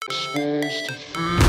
Supposed to feel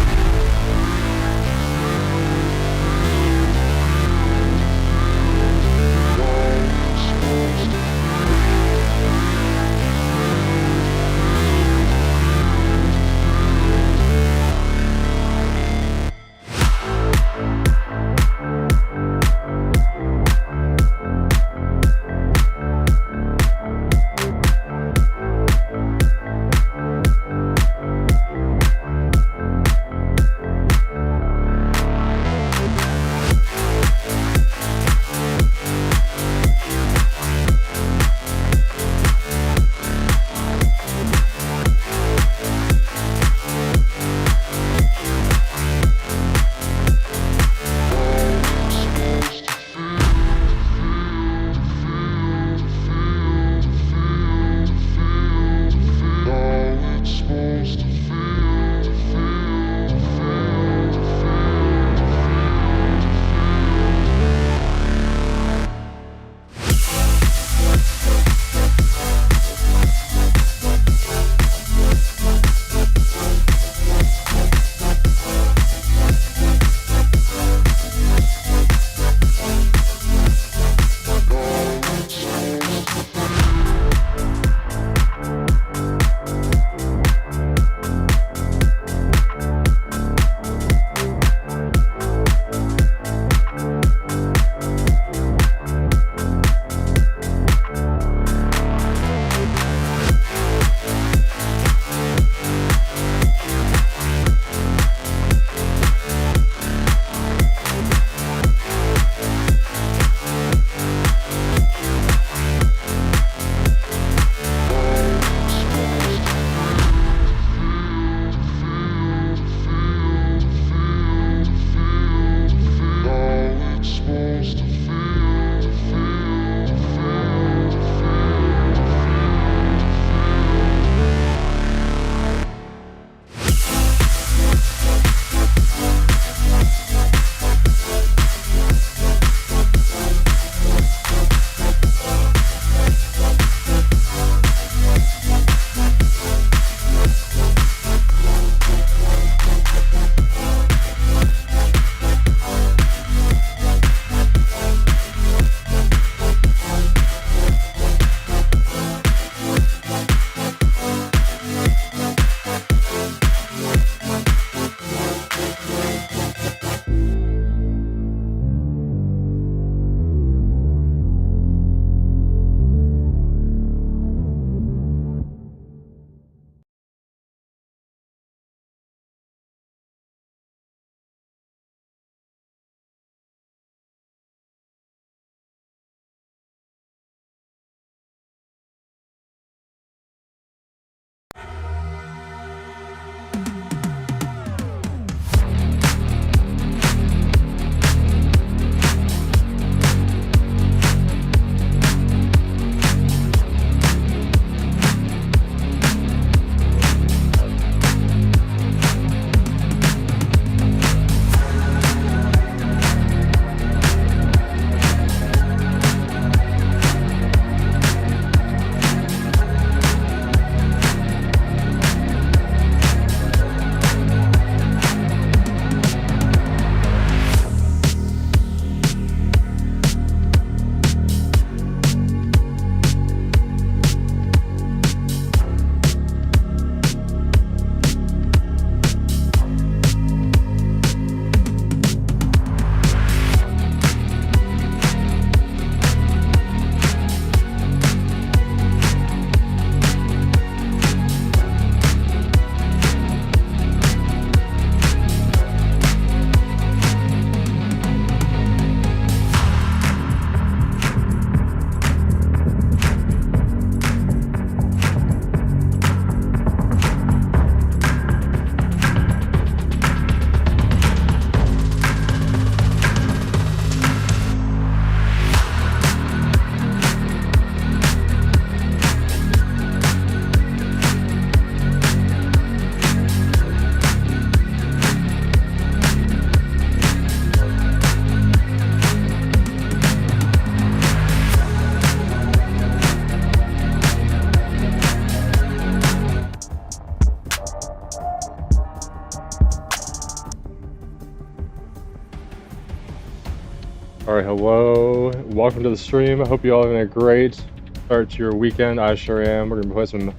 Alright, hello. Welcome to the stream. I hope you all having a great start to your weekend. I sure am. We're going to play some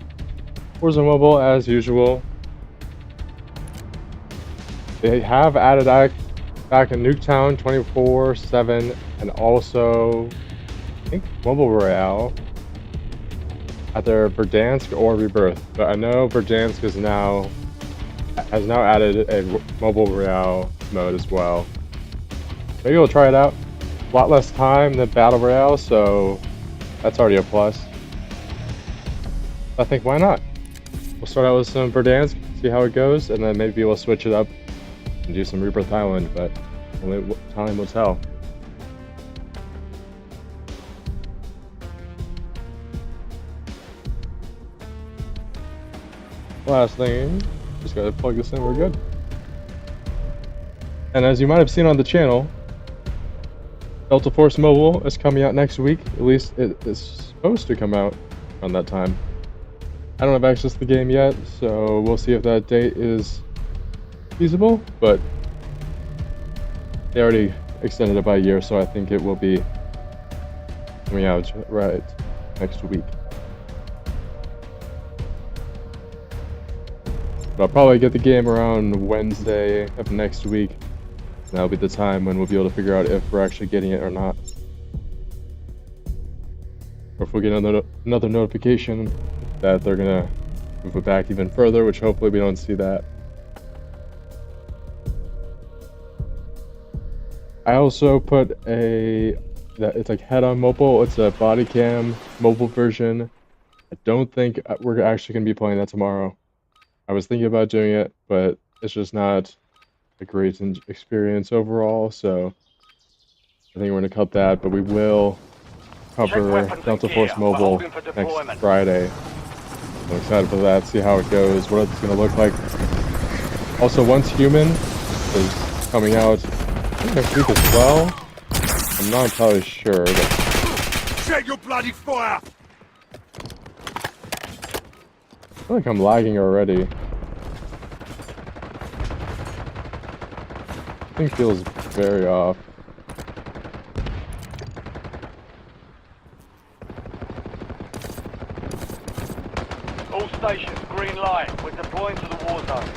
Warzone Mobile as usual. They have added back in Nuketown 24/7 and also, I think, Mobile Royale at their Verdansk or Rebirth. But I know Verdansk has now added a Mobile Royale mode as well. Maybe we'll try it out. A lot less time than Battle Royale, so that's already a plus. I think why not? We'll start out with some Verdansk, see how it goes, and then maybe we'll switch it up and do some Rebirth Island, but only time will tell. Last thing, just gotta plug this in, we're good. And as you might have seen on the channel, Delta Force Mobile is coming out next week. At least it is supposed to come out around that time. I don't have access to the game yet, so we'll see if that date is feasible, but they already extended it by a year, so I think it will be coming out right next week. But I'll probably get the game around Wednesday of next week. That'll be the time when we'll be able to figure out if we're actually getting it or not. Or if we get another notification that they're gonna move it back even further, which hopefully we don't see that. I also put it's like head-on mobile. It's a body cam mobile version. I don't think we're actually gonna be playing that tomorrow. I was thinking about doing it, but it's just not a great experience overall, so I think we're going to cut that, but we will cover Delta Force Mobile next Friday. I'm excited for that, see how it goes, what it's going to look like. Also, Once Human is coming out next week as well. I'm not entirely sure, but Check your bloody fire! I feel like I'm lagging already. Thing feels very off. All stations, green light. We're deploying to the war zone.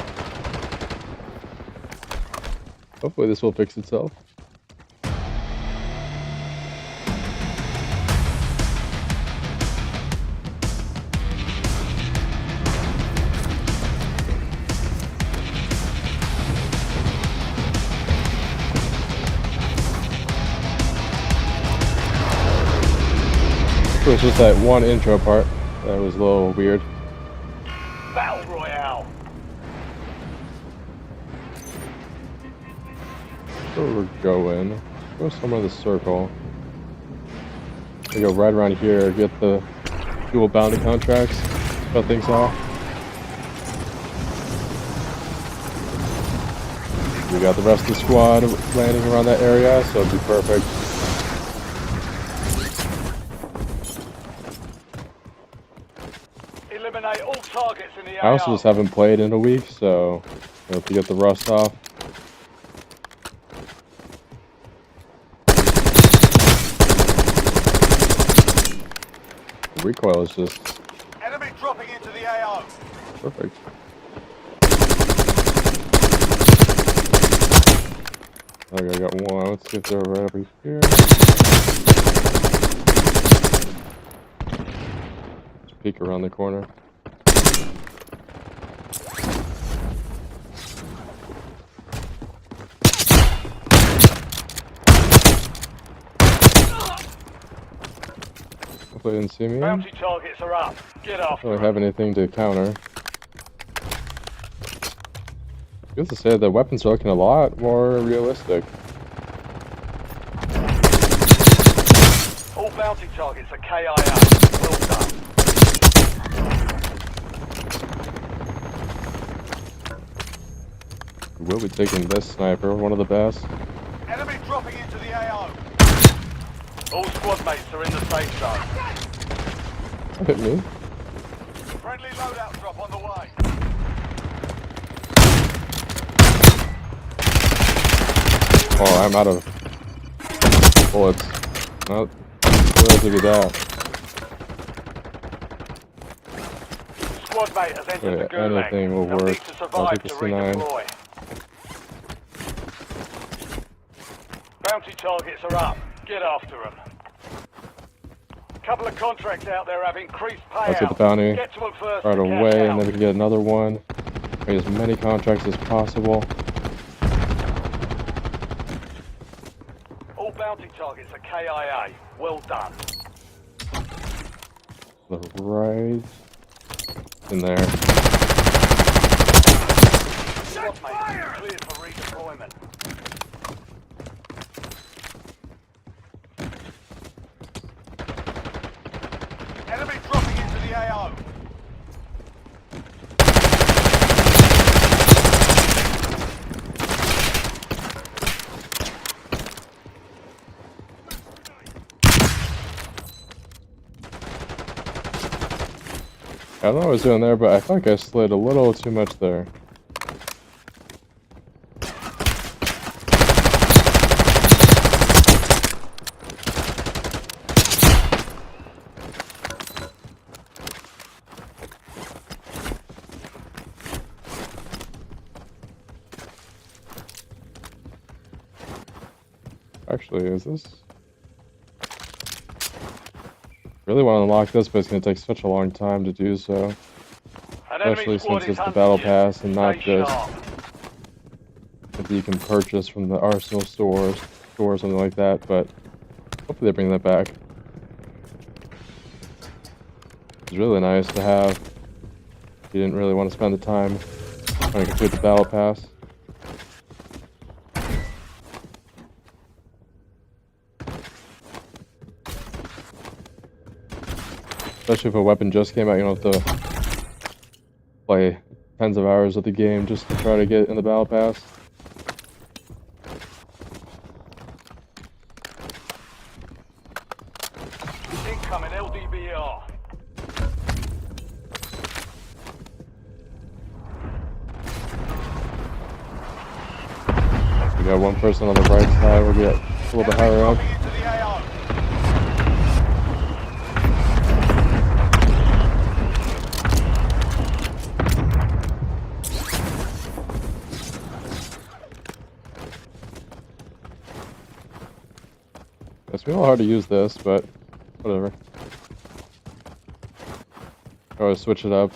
Hopefully this will fix itself. It was just that one intro part that was a little weird. Battle Royale. Where we're going? Go somewhere in the circle. We go right around here, get the dual bounty contracts, cut things off. We got the rest of the squad landing around that area, so it'll be perfect. Eliminate all targets in the I also just haven't played in a week, so I have to get the rust off. The recoil is just Enemy dropping into the AO. perfect. Okay, I got one. Let's see if they're right over here. Let's peek around the corner. Hopefully they didn't see me. Bounty targets are up. Get off. I don't really have anything to counter. Good to say the weapons are looking a lot more realistic. All bounty targets are KIA. Well done. We'll be taking this sniper, one of the best. Enemy dropping into the AO. All squad mates are in the safe zone. Don't hit me. Friendly loadout drop on the way. Oh, I'm out of bullets. Not really to get that. Squad mate has entered the gulag. Anything will They'll work. need to I'll survive take the to C9. redeploy. Bounty targets are up. Get after them. Couple of contracts out there have increased payouts. Let's get the bounty Get to them first right to cash away, and out. then we can get another one. Make as many contracts as possible. All bounty targets are KIA. Well done. The right in there. Squad mate, cleared for redeployment. Enemy dropping into the AO. I don't know what I was doing there, but I think I slid a little too much there. Actually, is this? Really want to unlock this, but it's going to take such a long time to do so. Especially since it's the battle pass and not just that you can purchase from the Arsenal store or something like that, but hopefully they bring that back. It's really nice to have if you didn't really want to spend the time trying to complete the battle pass. Especially if a weapon just came out, you don't have to play tens of hours of the game just to try to get in the battle pass. Incoming LDBR. We got one person on the right side, we'll get a little bit higher up. Dropping into the AO. It's a little hard to use this, but whatever. Always switch it up.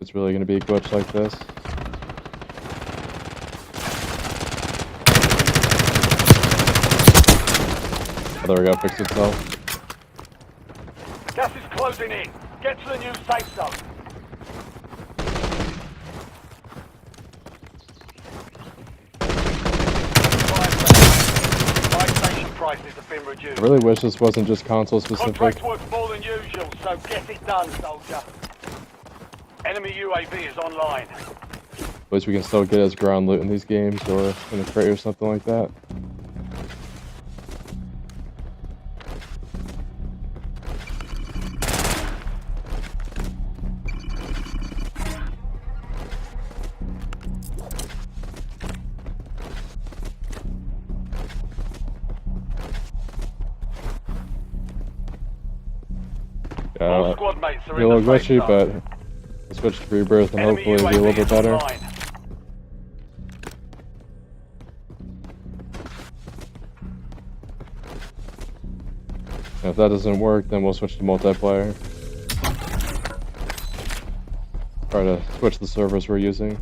It's really going to be a glitch like this. Oh, there we go, fixed itself. Gas is closing in. Get to the new safe zone. Fire station prices have been reduced. I really wish this wasn't just console specific. Contract works more than usual, so get it done, soldier. Enemy UAV is online. At least we can still get as ground loot in these games or in a crate or something like that. All squad mates are Be a in little the safe glitchy, zone. but we'll switch to Rebirth and Enemy hopefully be a little UAV bit is better. online. And if that doesn't work, then we'll switch to multiplayer. Try to switch the servers we're using.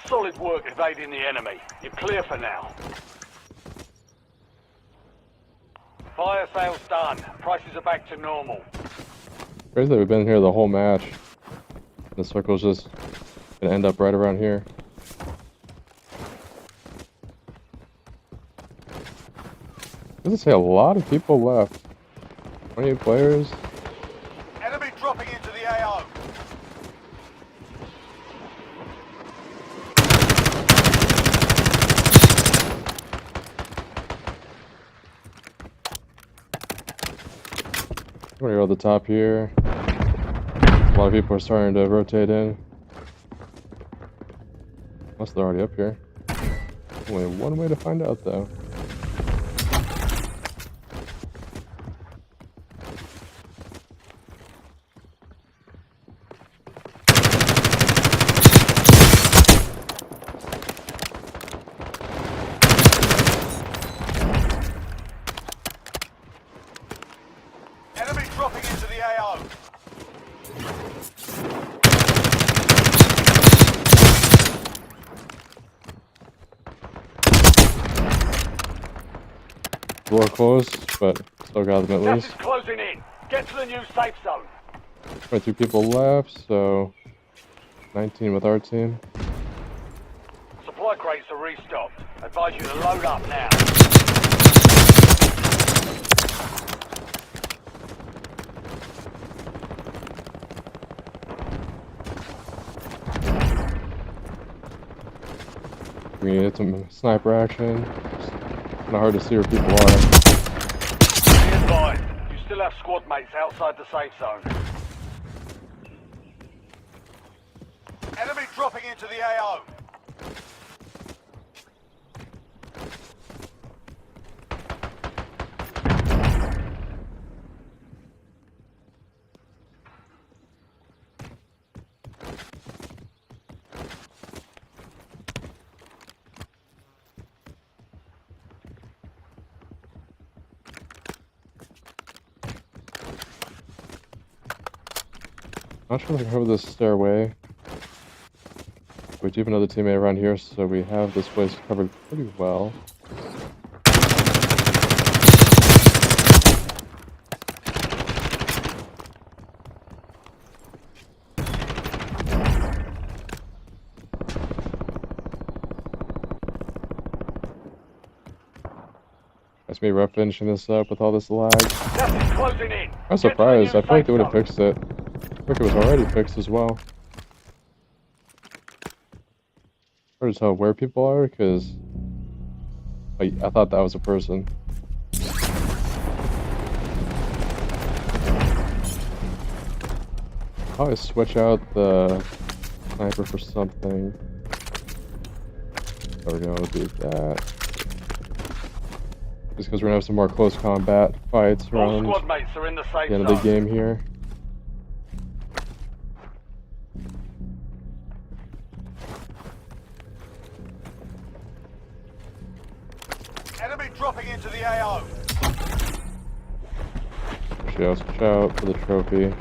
Solid work evading the enemy. You're clear for now. Fire sales done. Prices are back to normal. Crazy that we've been here the whole match. The circle's just gonna end up right around here. Doesn't say a lot of people left. 28 players. Enemy dropping into the AO. I'm gonna go to the top here. A lot of people are starting to rotate in. Unless they're already up here. Only one way to find out though. Enemy dropping into the AO. Door closed, but still got them at Gas least. is closing in. Get to the new safe zone. 22 people left, so 19 with our team. Supply crates are restocked. Advise you to load up now. We need some sniper action. It's kind of hard to see where people are. Be advised, you still have squad mates outside the safe zone. Enemy dropping into the AO. Not sure if I can cover this stairway. We do have another teammate around here, so we have this place covered pretty well. That's me rough finishing this up with all this lag. Gas is closing in. I'm surprised. I feel like they would have fixed it. I think it was already fixed as well. Hard to tell where people are because I thought that was a person. Probably switch out the sniper for something. There we go, do that. Just because we're gonna have some more close combat fights All around squad mates are in the safe the end of the zone. game here. Enemy dropping into the AO. Just shout for the trophy.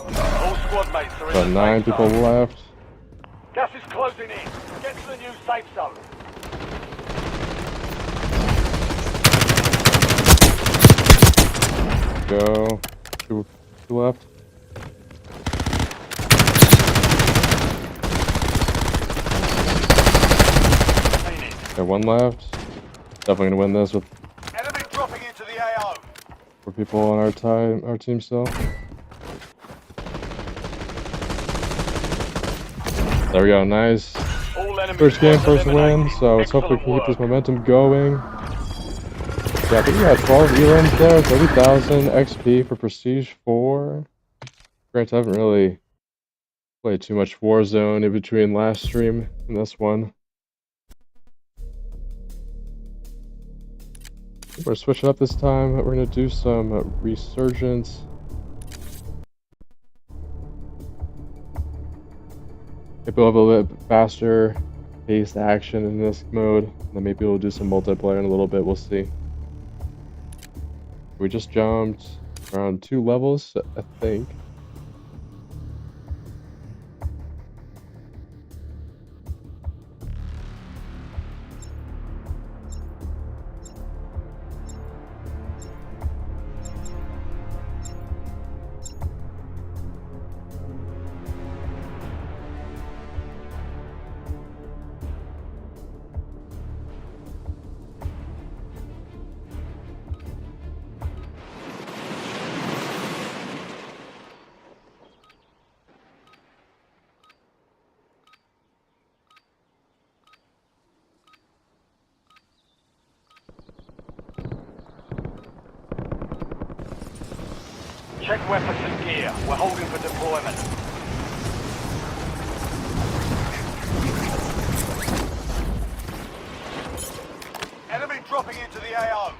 All squad mates are in About the 9 safe people zone. left. Gas is closing in. Get to the new safe zone. Go. Two left. Okay, 1 left. Definitely gonna win this with Enemy dropping into the AO. 4 people on our team still. There we go, nice. All enemy First game, squads first win, eliminated. so let's hope we Excellent can keep this work. momentum going. Yeah, I think we got 12 elims there, 30,000 XP for Prestige 4. Granted, I haven't really played too much Warzone in between last stream and this one. We're switching up this time. We're going to do some Resurgence. Maybe we'll have a little bit faster paced action in this mode. And then maybe we'll do some multiplayer in a little bit. We'll see. We just jumped around 2 levels, I think. Check weapons and gear. We're holding for deployment. Enemy dropping into the AO.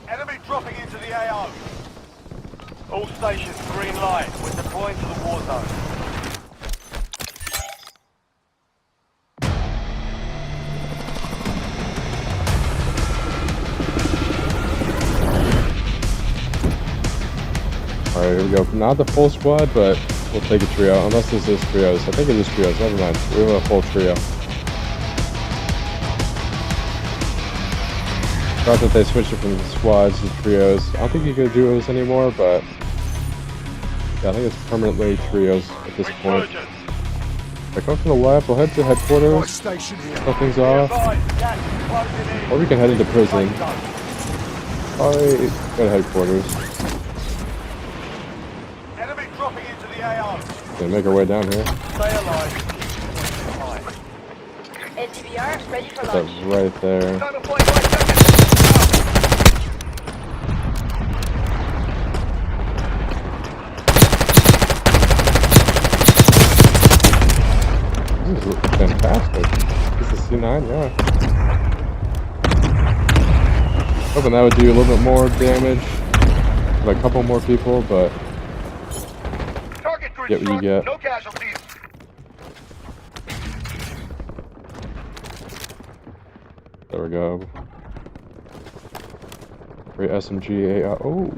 Enemy dropping into the AO. All stations, green light. We're deploying to the war zone. Alright, here we go. Not the full squad, but we'll take a trio. Unless this is trios. I think it is trios. Never mind. We have a full trio. Thought that they switched it from squads to trios. I don't think you can do duos anymore, but yeah, I think it's permanently trios at this point. If I come from the left, we'll head to headquarters, cut things off, or we can head into prison. Probably go to headquarters. Enemy dropping into the AO. Gonna make our way down here. Stay alive. LTVR ready for That's launch. right there. Time to fight 5 seconds. This is fantastic. This is C9, yeah. Hoping that would do a little bit more damage with a couple more people, but Target grid get what you struck. get. No casualties. There we go. Great SMG AR. Oh,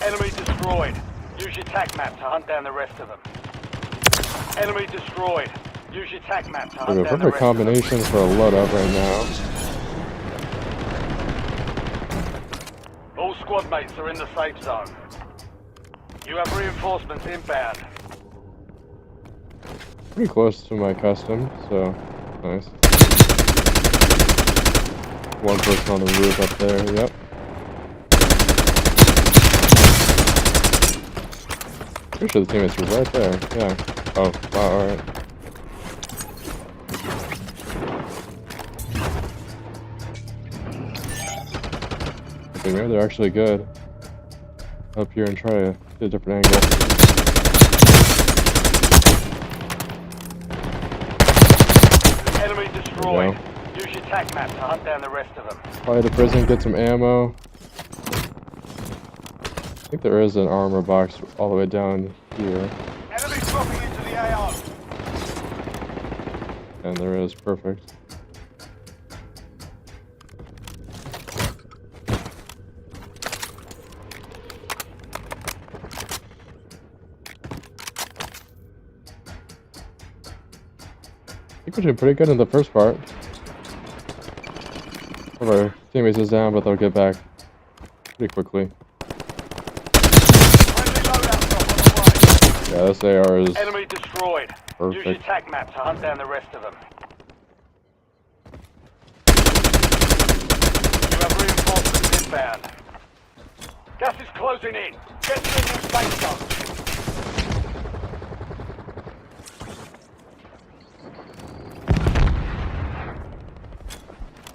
Enemy destroyed. Use your TAC map to hunt down the rest of them. Enemy destroyed. Use your TAC map to we hunt have a down the perfect rest of them. combination for a loadout right now. All squad mates are in the safe zone. You have reinforcements inbound. Pretty close to my custom, so nice. One person on the roof up there, yep. Pretty sure the teammates were right there, yeah. Oh, wow, alright. Okay, maybe they're actually good. Up here and try to get a different angle. Enemy destroyed. Use your TAC map to hunt down the rest of them. Fly to prison, get some ammo. I think there is an armor box all the way down here. Enemy dropping into the AO. And there is, perfect. I think we're doing pretty good in the first part. One of our teammates is down, but they'll get back pretty quickly. Friendly loadout drop on the way. Yeah, this AR is Enemy destroyed. Use your perfect. TAC map to hunt down the rest of them. You have reinforcements inbound. Gas is closing in. Get to the new safe zone.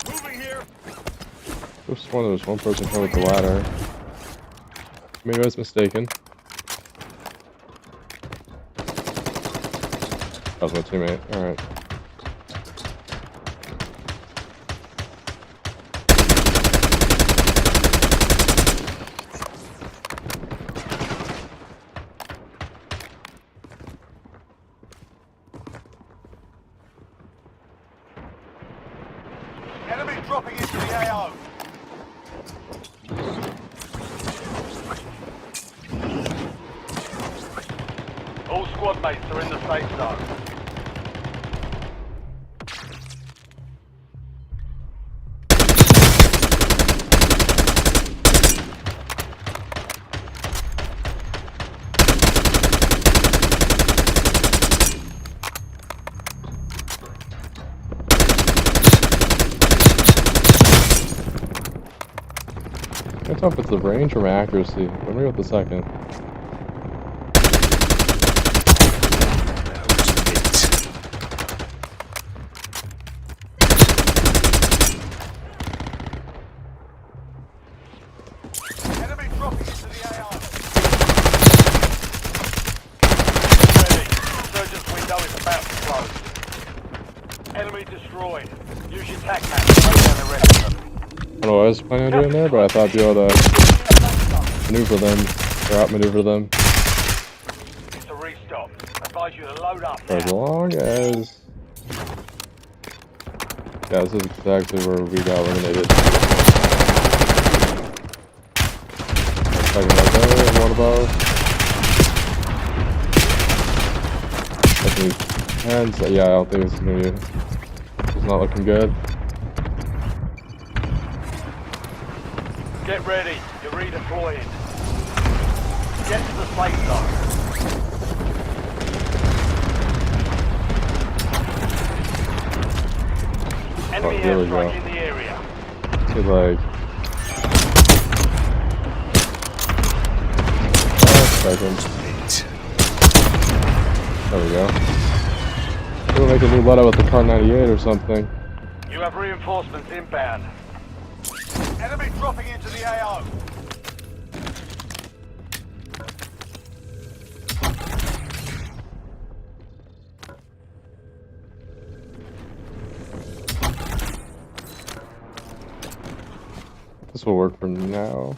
Moving here. Just one of those one person coming with the ladder. Maybe I was mistaken. That was my teammate. Alright. Enemy dropping into the AO. All squad mates are in the safe zone. can't tell if it's the range or my accuracy. I'm gonna go with the second. Enemy dropping into the AR. Ready. Surgeon's window is about to close. Enemy destroyed. Use your tac map to hunt down the rest of them. I don't know what I was planning on doing there, but I thought I'd be able to maneuver them, or outmaneuver them. It's a restock. Advise you to load up For as now. long as... Yeah, this is exactly where we got eliminated. Second right there, one above. Hands, yeah, I don't think this is gonna be... It's not looking good. Get ready. You're redeploying. Get to the safe zone. Enemy here we go. airstrike in the area. It's like... Second. There we go. We'll make a new loadout with the Car 98 or something. You have reinforcements inbound. Enemy dropping into the AO. This will work for now.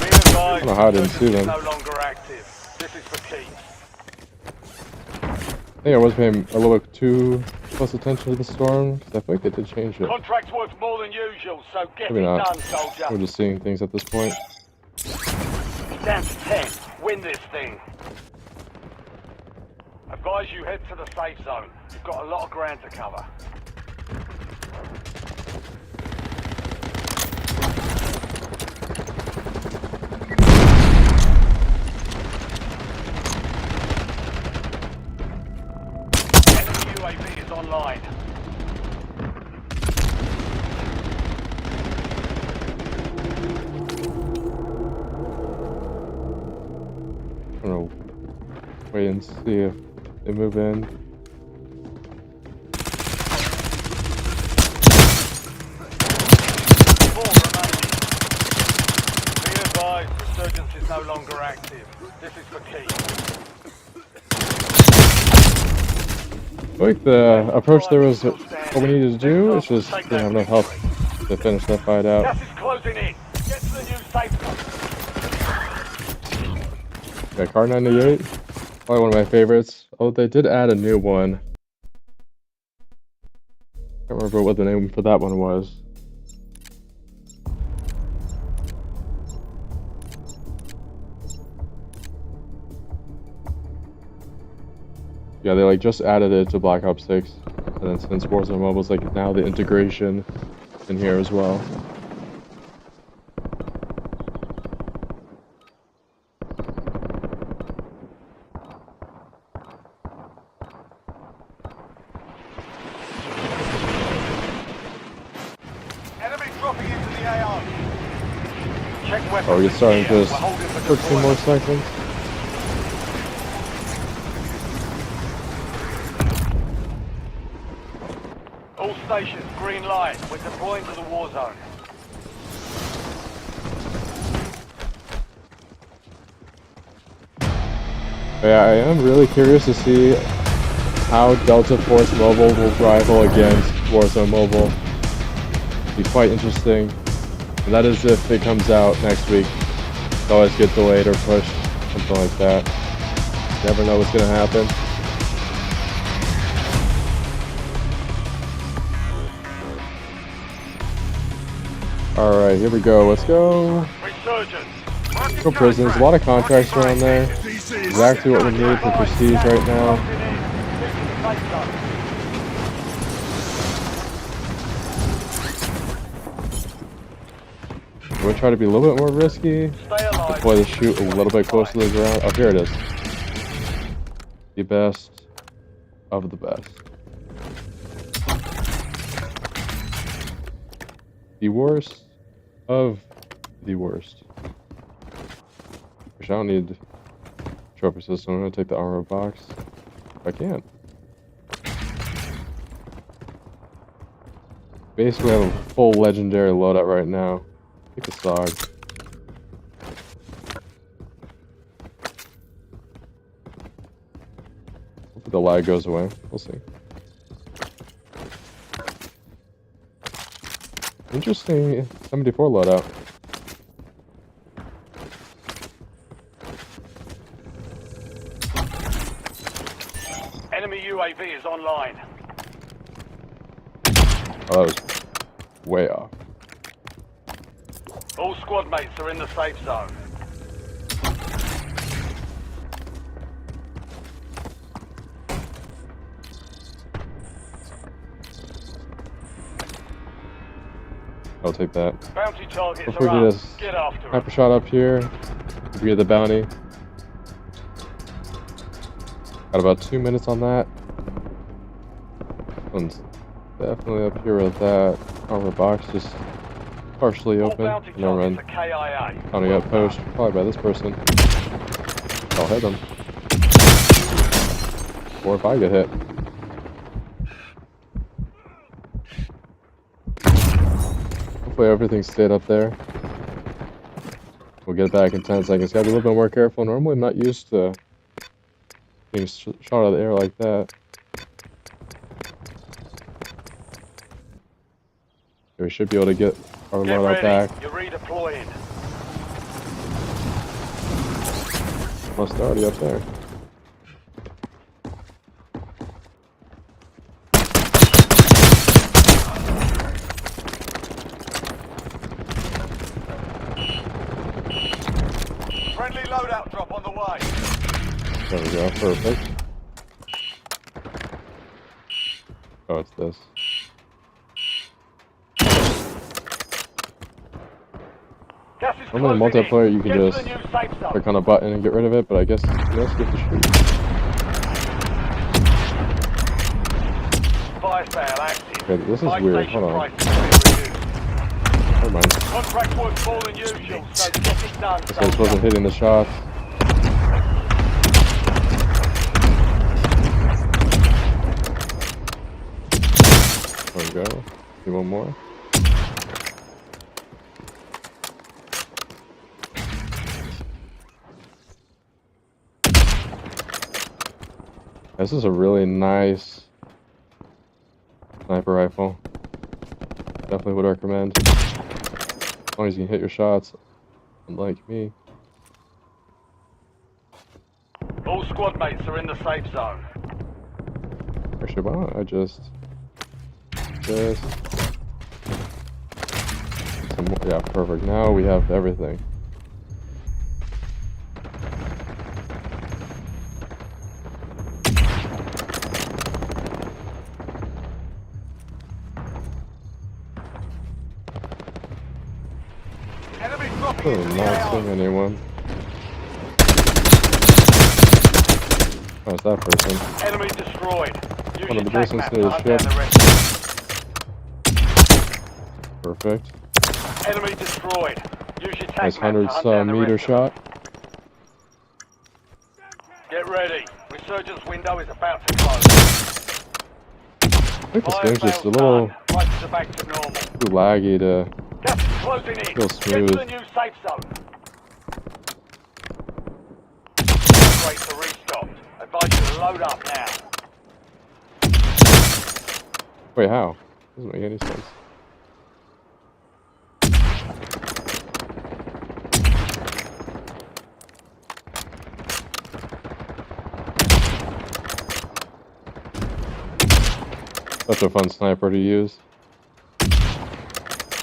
I don't know how I didn't see them. No longer active. This is for keeps. I think I was paying a little bit too close attention to the storm, because I feel like they did change it. Contract's worth more than usual, so get Maybe it not. done, soldier. We're just seeing things at this point. Down to 10. Win this thing. Advise you head to the safe zone. You've got a lot of ground to cover. Enemy UAV is online. I'm gonna wait and see if they move in. Four remaining. Be advised, resurgence is no longer active. This is for keeps. I feel like the approach there was what we needed to do. It's just didn't have enough health to finish that fight out. Gas is closing in. Get to the new safe zone. Yeah, Car 98, probably one of my favorites. Oh, they did add a new one. Can't remember what the name for that one was. Yeah, they like just added it to Black Ops 6, and then since Warzone Mobile's like now the integration in here as well. Enemy dropping into the AO. Check weapons. Oh, we're starting here. just We're holding for 13 more deployment. seconds. All stations, green light. We're deploying to the war zone. Yeah, I am really curious to see how Delta Force Mobile will rival against Warzone Mobile. Be quite interesting. And that is if it comes out next week. It always get delayed or pushed, something like that. Never know what's gonna happen. Alright, here we go. Let's go. Resurgence. Go prisons. A lot of contracts around there. Exactly what we need for prestige right now. I'm gonna try to be a little bit more risky. Stay alive. Deploy the chute a little bit closer to the ground. Oh, here it is. The best of the best. The worst of the worst. Which I don't need trophy system. I'm gonna take the armor box if I can. Basically, I have a full legendary loadout right now. Take the SOG. Hopefully the lag goes away. We'll see. Interesting 74 loadout. Enemy UAV is online. Oh, that was way off. All squad mates are in the safe zone. I'll take that. Bounty targets Hopefully are we up. get a Get after them. hyper shot up here. We get the bounty. Got about 2 minutes on that. One's definitely up here with that armor box, just partially All open. bounty And then run targets are KIA. counting up post, probably by this person. I'll hit them. Or if I get hit. Hopefully everything stayed up there. We'll get back in 10 seconds. Gotta be a little bit more careful. Normally I'm not used to being shot out of the air like that. We should be able to get our Get loadout ready. back. You're redeploying. Must already up there. Friendly loadout drop on the way. There we go. Perfect. Oh, it's this. Gas is Normally in closing multiplayer you can Get to just the new safe zone. click on a button and get rid of it, but I guess let's get the shoot. Fire sale active. Okay, this is Buy weird. station Hold on. prices will be reduced. Never mind. Contract work more than usual, so get it done. Guess I just wasn't hitting the shots. There we go. Do one more. This is a really nice sniper rifle. Definitely would recommend. As long as you can hit your shots, unlike me. All squad mates are in the safe zone. Actually, why don't I just some more, yeah, perfect. Now we have everything. Enemy dropping Oh, into the not AO. seeing anyone. Oh, it's that person. Enemy destroyed. Use One your of the tac distance map to to the hunt ship. down the rest. Perfect. Enemy destroyed. Use your tac Nice map to 100 hunt down the meter rest of them. shot. Get ready. Resurgence window is about to close. I think this Fire game's just a sales little done. Prices are back to normal. too laggy to Gas is closing in. feel Get to smooth. the new safe zone. Wait to restock. Advise you to load up now. Wait, how? Doesn't make any sense. Such a fun sniper to use.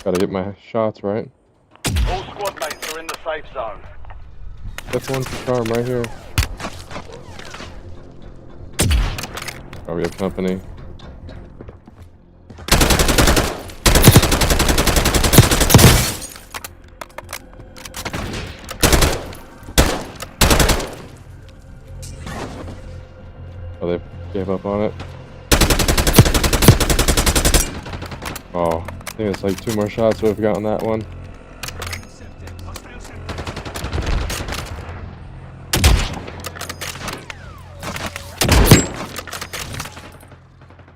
Gotta get my shots right. All squad mates are in the safe zone. That's one for charm right here. Oh, we have company. Oh, they gave up on it. Oh, think it's like 2 more shots we've got on that one.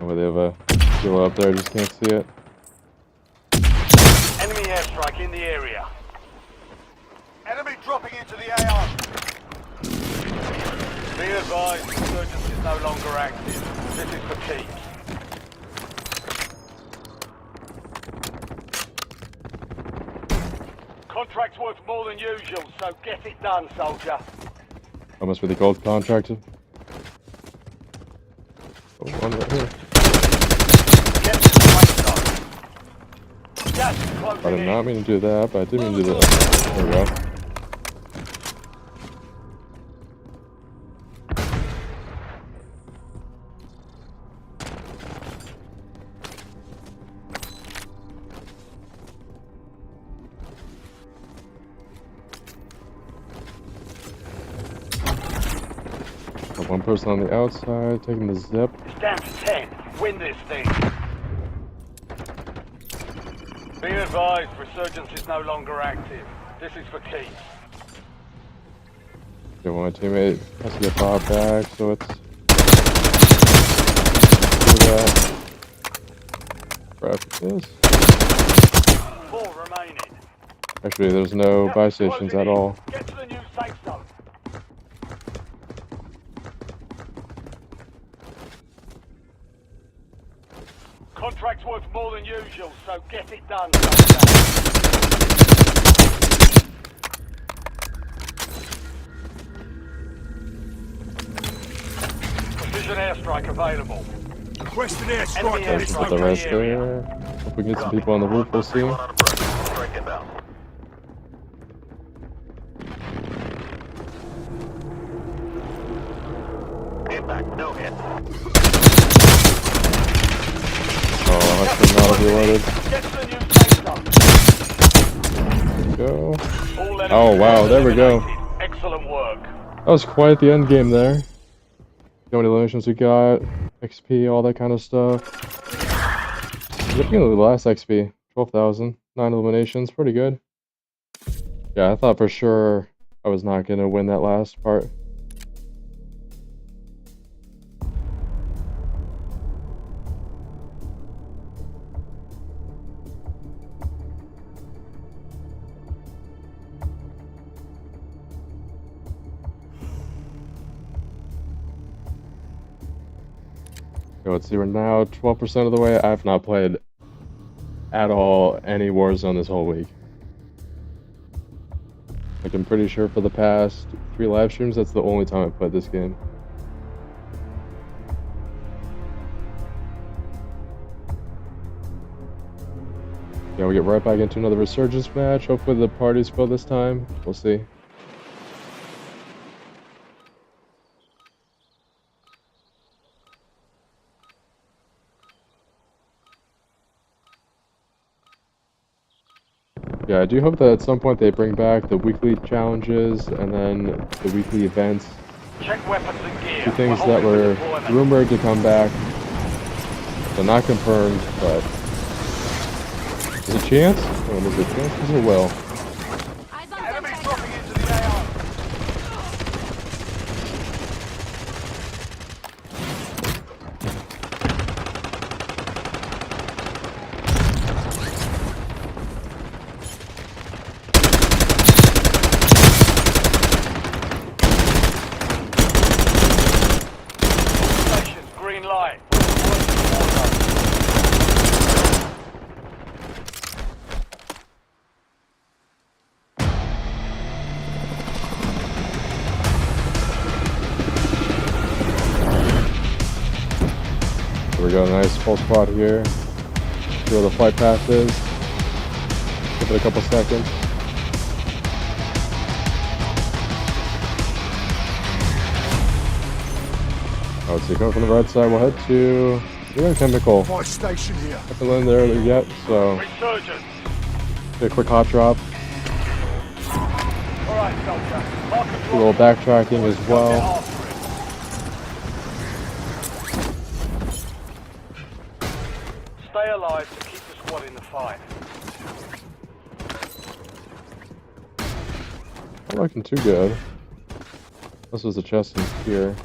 Oh, they have a kilo up there, I just can't see it. Enemy airstrike in the area. Enemy dropping into the AR. Be advised, insurgents is no longer active. This is for keeps. Contract's worth more than usual, so get it done, soldier. That must be the gold contract. Oh, one right here. Get to the place up. Gas is I closing did in. not mean to do that, but I did mean to do that. There we go. Got one person on the outside, taking the zip. It's down to 10. Win this thing. Be advised, resurgence is no longer active. This is for keeps. Okay, one teammate has to get brought back, so it's... do that. Grab this. 4 remaining. Actually, there's no buy stations at all. Get to the new safe zone. Contract's worth more than usual, so get it done. Precision airstrike available. Request an Enemy airstrike. There's airstrike the in rest the area. there. Hope we can get some people on the roof, we'll see. Impact, no hit. Oh, I should not have reloaded. Get to the new safe zone. Go. All enemies Oh, wow, there we go. eliminated. Excellent work. That was quite the end game there. How many eliminations we got, XP, all that kind of stuff. Looking at the last XP, 12,000, 9 eliminations, pretty good. Yeah, I thought for sure I was not going to win that last part. Okay, let's see, we're now 12% of the way. I have not played at all any Warzone this whole week. Like, I'm pretty sure for the past 3 live streams, that's the only time I've played this game. Yeah, we get right back into another Resurgence match. Hopefully the party's full this time. We'll see. Yeah, I do hope that at some point they bring back the weekly challenges and then the weekly events. Check weapons and gear. 2 things We're that holding were for deployment. rumored to come back. So not confirmed, but there's a chance? Oh, there's a chance, there's a will. Enemy dropping into the AR. Stations, green light. There we go, nice full squad here. See where the flight path is. Give it a couple seconds. Oh, let's see, coming from the right side, we'll head to the chemical. My station here. Haven't landed there yet, so Resurgence. do a quick hot drop. All right, soldier. Mark Do a little backtracking as well. Stay alive to keep the squad in the fight. Not looking too good. This was a chest in here.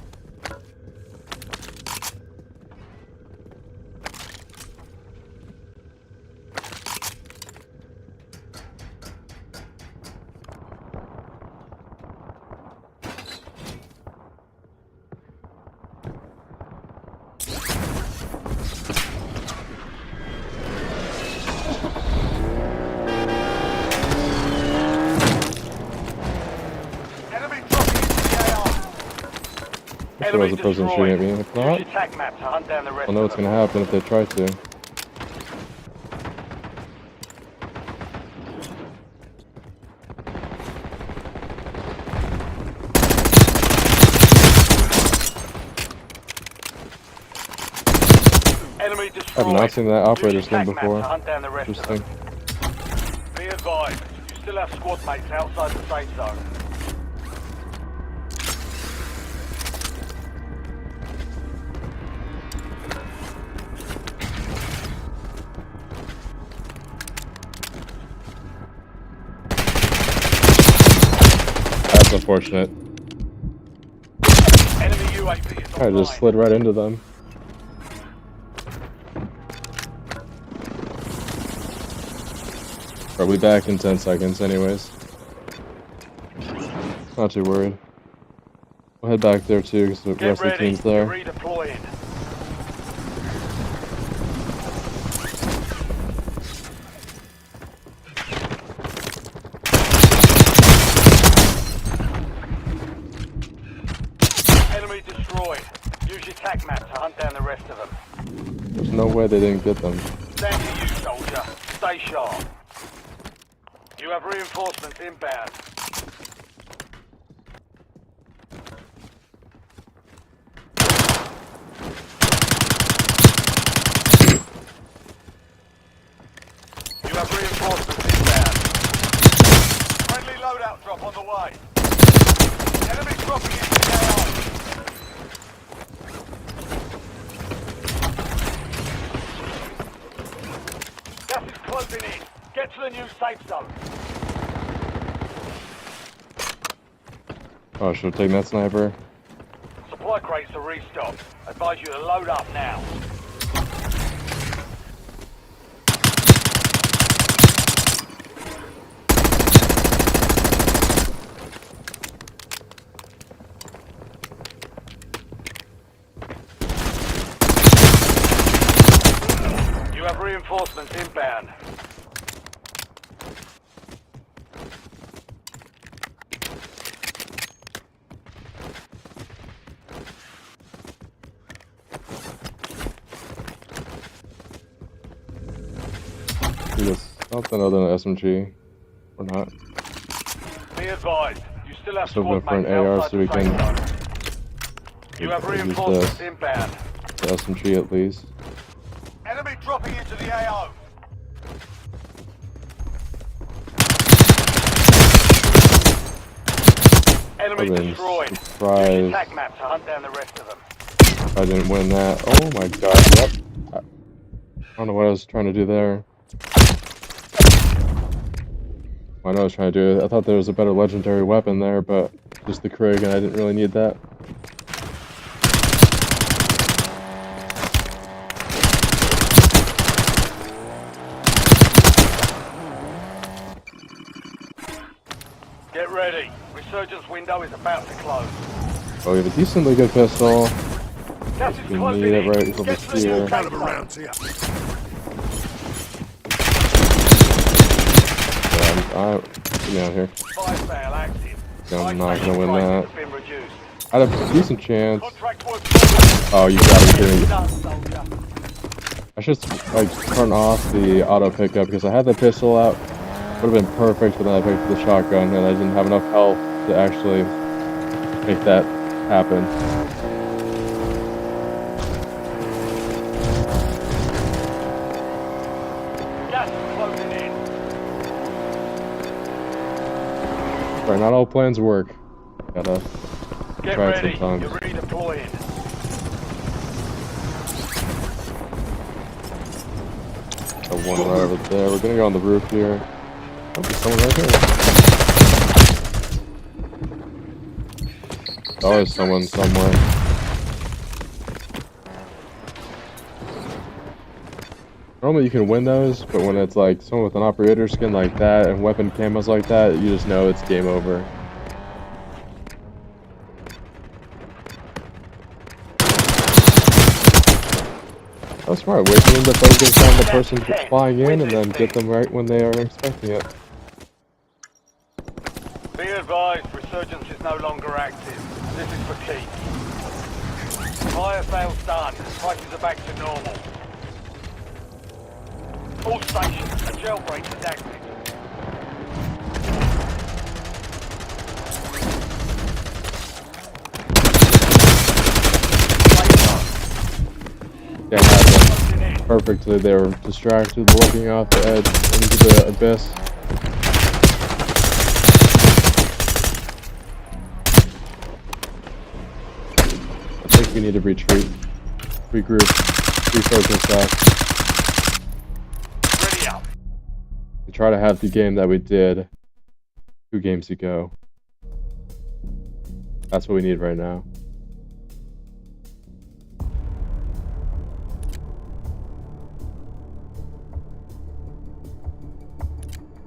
If there was a person shooting at me, if not, Use your attack map to hunt down the rest I'll know of what's them. gonna happen if they try to. Enemy I've destroyed. not seen that operator Use your skin attack map before. to hunt down the rest of Interesting. them. Be advised, you still have squad mates outside the safe zone. That's unfortunate. Enemy UAV is I online. just slid right into them. Probably back in 10 seconds anyways. Not too worried. We'll head back there too because the Get rest of the ready, team's there. you're redeploying. Enemy destroyed. Use your attack map to hunt down the rest of them. There's no way they didn't get them. Stand to you, soldier. Stay sharp. You have reinforcements inbound. You have reinforcements inbound. Friendly loadout drop on the way. Enemy dropping into the AO. Gas is closing in. Get to the new safe zone. Oh, I should have taken that sniper. Supply crates are restocked. Advise you to load up now. You have reinforcements inbound. Do this something other than an SMG. Or not. Be advised, you still have Still squad going for an mates AR outside so the we safe can zone. You have use reinforcements this. inbound. The SMG at least. Enemy dropping into the AO. Enemy I've been destroyed. Use your surprised attack map to hunt down the rest of them. I didn't win that. Oh my god, yep. I don't know what I was trying to do there. I know I was trying to do. I thought there was a better legendary weapon there, but just the Krig, and I didn't really need that. Get ready. Resurgence window is about to close. Oh, we have a decently good pistol. Gas is We closing need it in. right Get over to the new here. safe Caliber zone. rounds here. Yeah, get me out of here. Fire sale active. I'm not High gonna win prices that. have been reduced. I had a decent chance. Contract work. Oh, you gotta be kidding me. Done, soldier. I should like turn off the auto pickup because I had the pistol out. Would have been perfect, but then I picked up the shotgun and I didn't have enough health to actually make that happen. Gas is closing in. Right, not all plans work. Gotta Get try it ready. sometimes. You're redeploying. Got one right over there. We're gonna go on the roof here. Oh, there's someone right here. There's always someone somewhere. Normally you can win those, but when it's like someone with an operator skin like that and weapon camos like that, you just know it's game over. That's smart, waiting them to focus on the person flying in and then get them right when they are expecting it. Be advised, resurgence is no longer active. This is for keeps. Fire sales done. Prices are back to normal. All stations, a jailbreak is active. Yeah, happened perfectly. They were distracted, looking off the edge into the abyss. I think we need to retreat, regroup, refocus back. Ready up. We try to have the game that we did 2 games ago. That's what we need right now.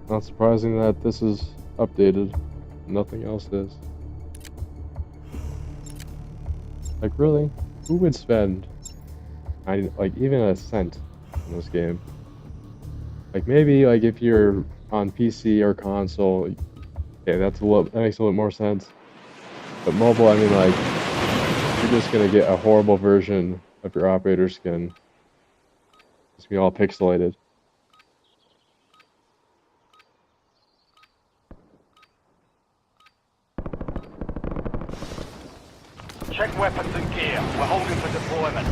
Not surprising that this is updated. Nothing else is. Like, really? Who would spend, like, even a cent in this game? Like, maybe, like, if you're on PC or console, okay, that makes a little more sense. But mobile, I mean, like, you're just gonna get a horrible version of your operator skin. It's gonna be all pixelated. Check weapons and gear. We're holding for deployment.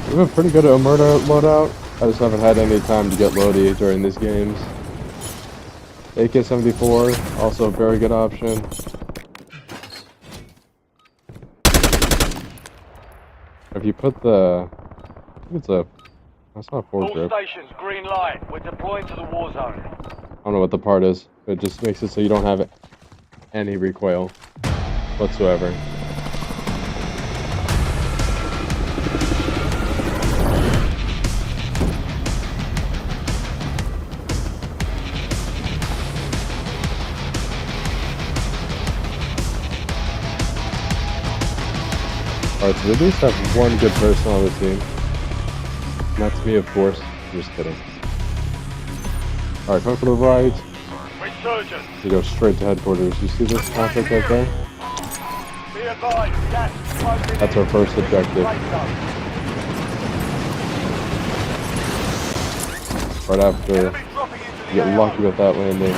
We've been pretty good at a murder loadout. I just haven't had any time to get loady during these games. AK-74, also a very good option. If you put the, I think that's not All foregrip. stations, green light. We're deploying to the war zone. I don't know what the part is, but it just makes it so you don't have any recoil whatsoever. Alright, so we at least have one good person on the team. And that's me, of course. I'm just kidding. Alright, come to the right. Resurgence. You go straight to headquarters. You see this conflict right there? Be advised, gas closing That's in. our first objective. Safe zone. Right after Enemy dropping into the you get AO. lucky with that landing.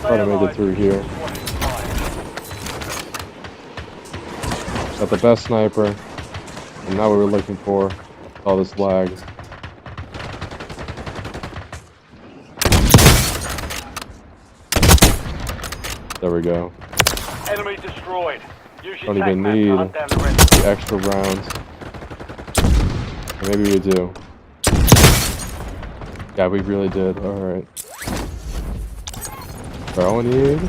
Try to make it through here. Got the best sniper. And now what we're looking for. All this lag. There we go. Enemy destroyed. Use your Don't tac even map to need hunt down the rest. the extra rounds. Or maybe we do. Yeah, we really did. Alright. Alright, all we need,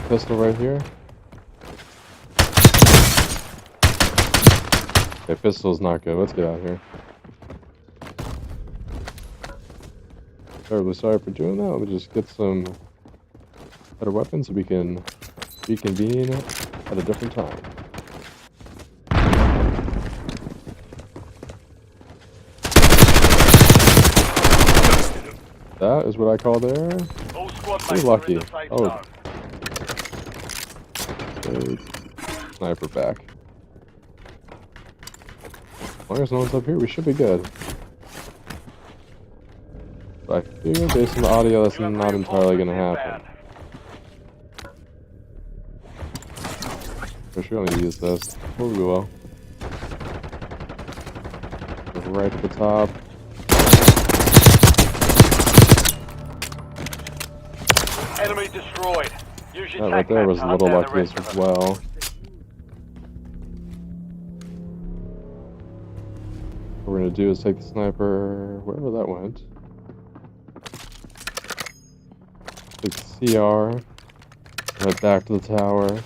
pistol right here. Okay, pistol's not good. Let's get out of here. Terribly sorry for doing that. Let me just get some better weapons so we can reconvene at a different time. That is what I call there. All squad Pretty mates are lucky. in the safe Oh. zone. Okay. Sniper back. As long as no one's up here, we should be good. But I feel based on the audio, that's You have not entirely gonna reinforcements happen. For sure, I'm gonna use this. We'll be well. Right at the top. Enemy destroyed. Use your That right tac there map was to a hunt little down the lucky rest as of them. well. What we're gonna do is take the sniper wherever that went. Take the CR, head back to the tower.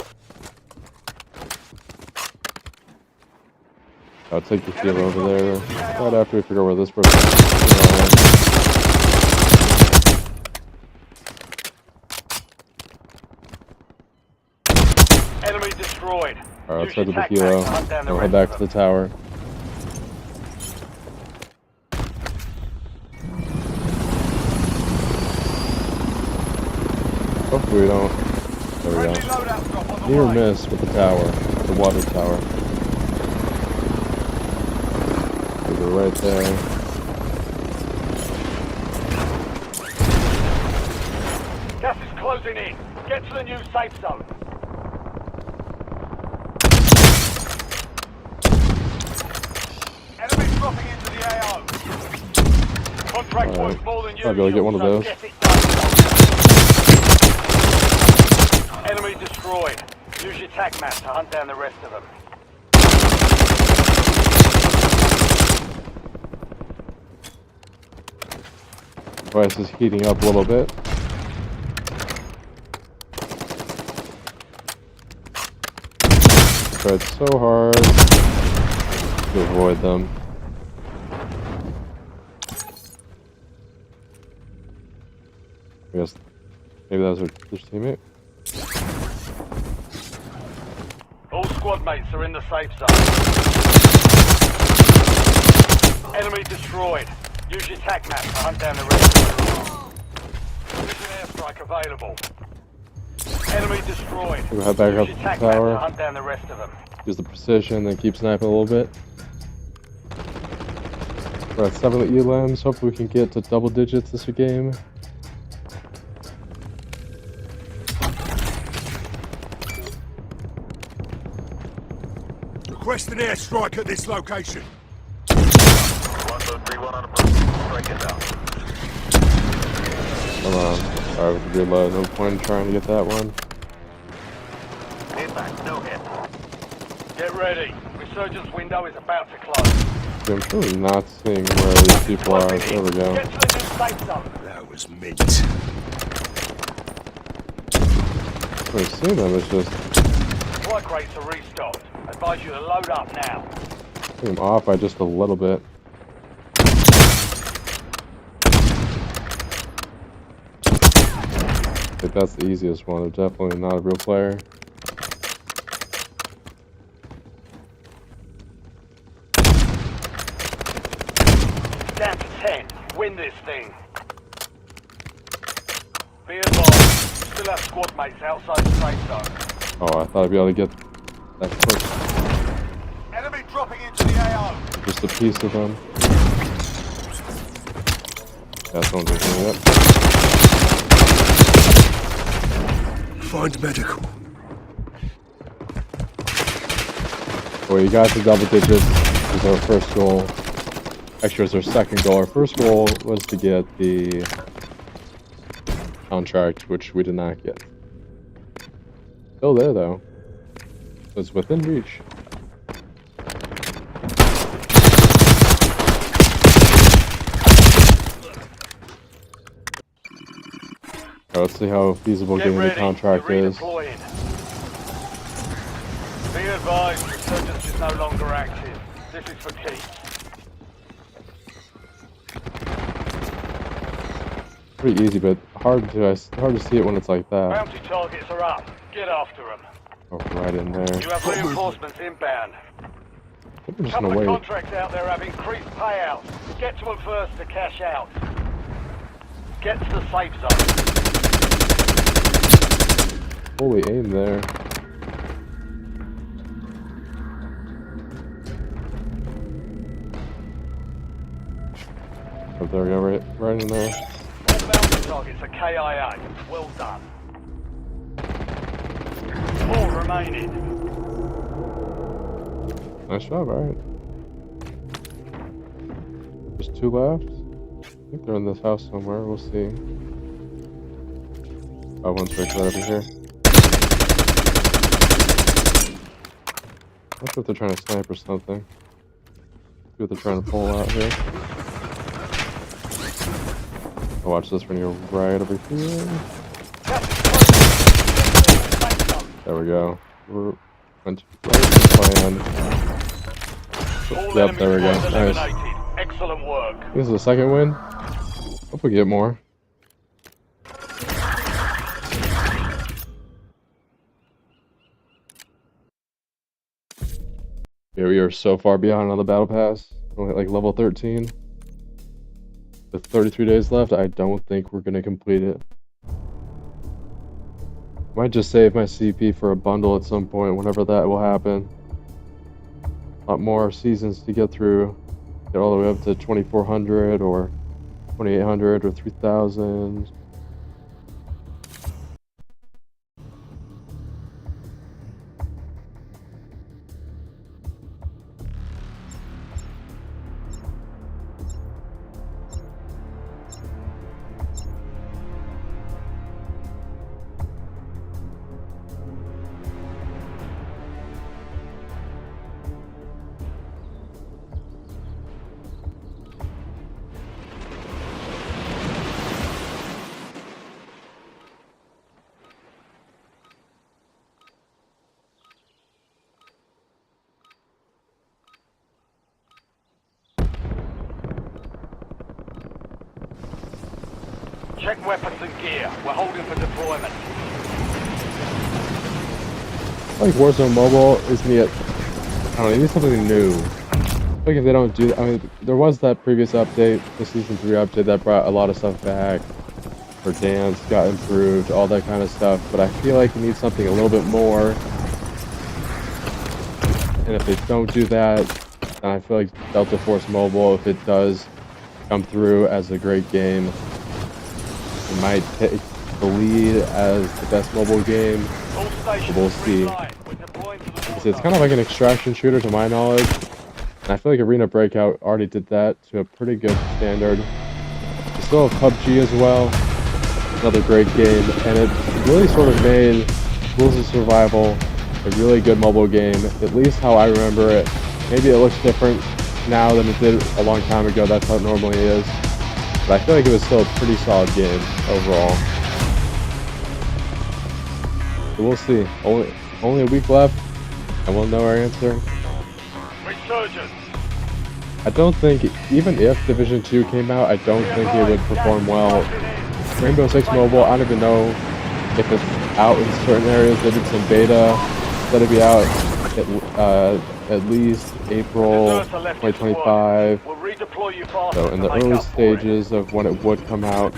I'll take the heal over there right after we figure out where this person is. Enemy destroyed. Alright, let's Use head your to the tac map helo, to hunt down the and we'll head rest back of to the them. tower. Hopefully we don't. There we Friendly go. loadout drop on the Near way. miss with the tower, the water tower. They're right there. Gas is closing in. Get to the new safe zone. Enemy dropping into the AO. Contract worth more than I'll be able to get one of so those. get it done. Enemy destroyed. Use your tac map to hunt down the rest of them. Device is heating up a little bit. Tried so hard to avoid them. I guess maybe that was their teammate. All squad mates are in the safe zone. Enemy destroyed. Use your tac map to hunt down the rest of them. There's an airstrike available. Enemy destroyed. We'll head back up Use to your the tac map to tower. hunt down the rest of them. Use the precision, then keep sniping a little bit. We're at 7 elims. Hopefully we can get to double digits this game. Request an airstrike at this location. 1-3-1 on approach. Strike it down. Come on. Alright, we can reload. No point in trying to get that one. Impact, no hit. Get ready. Resurgence window is about to close. See, I'm truly not seeing where these people are. There we go. Get to the new safe zone. That was mint. I see them, it's just Supply crates are restocked. Advise you to load up now. I think I'm off by just a little bit. I think that's the easiest one. They're definitely not a real player. Down to 10. Win this thing. Be advised. Still have squad mates outside the safe zone. Oh, I thought I'd be able to get that quick. Enemy dropping into the AO. Just a piece of them. Yeah, someone's looking it up. Find medical. Well, you got to double digits. Was our first goal. Actually, it was our second goal. Our first goal was to get the contract, which we did not get. Still there, though. It's within reach. Alright, let's see how feasible getting the contract is. Redeploying. Be advised, resurgence is no longer active. This is for keeps. Pretty easy, but hard to see it when it's like that. Bounty targets are up. Get after them. Oh, right in there. You have reinforcements inbound. I think we're just Couple gonna of wait. contracts out there have increased payouts. Get to them first to cash out. Get to the safe zone. Holy aim there. Oh, there we go, right in there. All bounty targets are KIA. Well done. 4 remaining. Nice job, alright. There's 2 left. I think they're in this house somewhere, we'll see. Oh, one's right over here. Not sure if they're trying to snipe or something. See what they're trying to pull out here. I'll watch this when you're right over here. There we go. Went right to plan. Yep, there we go. Nice. Excellent work. This is the second win. Hope we get more. Yeah, we are so far behind on the battle pass. Only at like level 13. With 33 days left, I don't think we're gonna complete it. Might just save my CP for a bundle at some point, whenever that will happen. A lot more seasons to get through. Get all the way up to 2400 or 2800 or 3000. Check weapons and gear. We're holding for deployment. Like Warzone Mobile is neat. I don't know, they need something new. Like if they don't do, I mean, there was that previous update, the Season 3 update that brought a lot of stuff back. For dance got improved, all that kind of stuff. But I feel like you need something a little bit more. And if they don't do that, then I feel like Delta Force Mobile, if it does come through as a great game, it might take the lead as the best mobile game. We'll see. It's kind of like an extraction shooter to my knowledge. And I feel like Arena Breakout already did that to a pretty good standard. We still have PUBG as well. Another great game. And it really sort of made Rules of Survival a really good mobile game. At least how I remember it. Maybe it looks different now than it did a long time ago. That's how it normally is. But I feel like it was still a pretty solid game overall. So we'll see. Only a week left, and we'll know our answer. Resurgence. I don't think, even if Division 2 came out, I don't think it would perform well. Rainbow Six Mobile, I don't even know if it's out in certain areas. They did some beta. That'll be out at least April 2025. So in the early stages of when it would come out.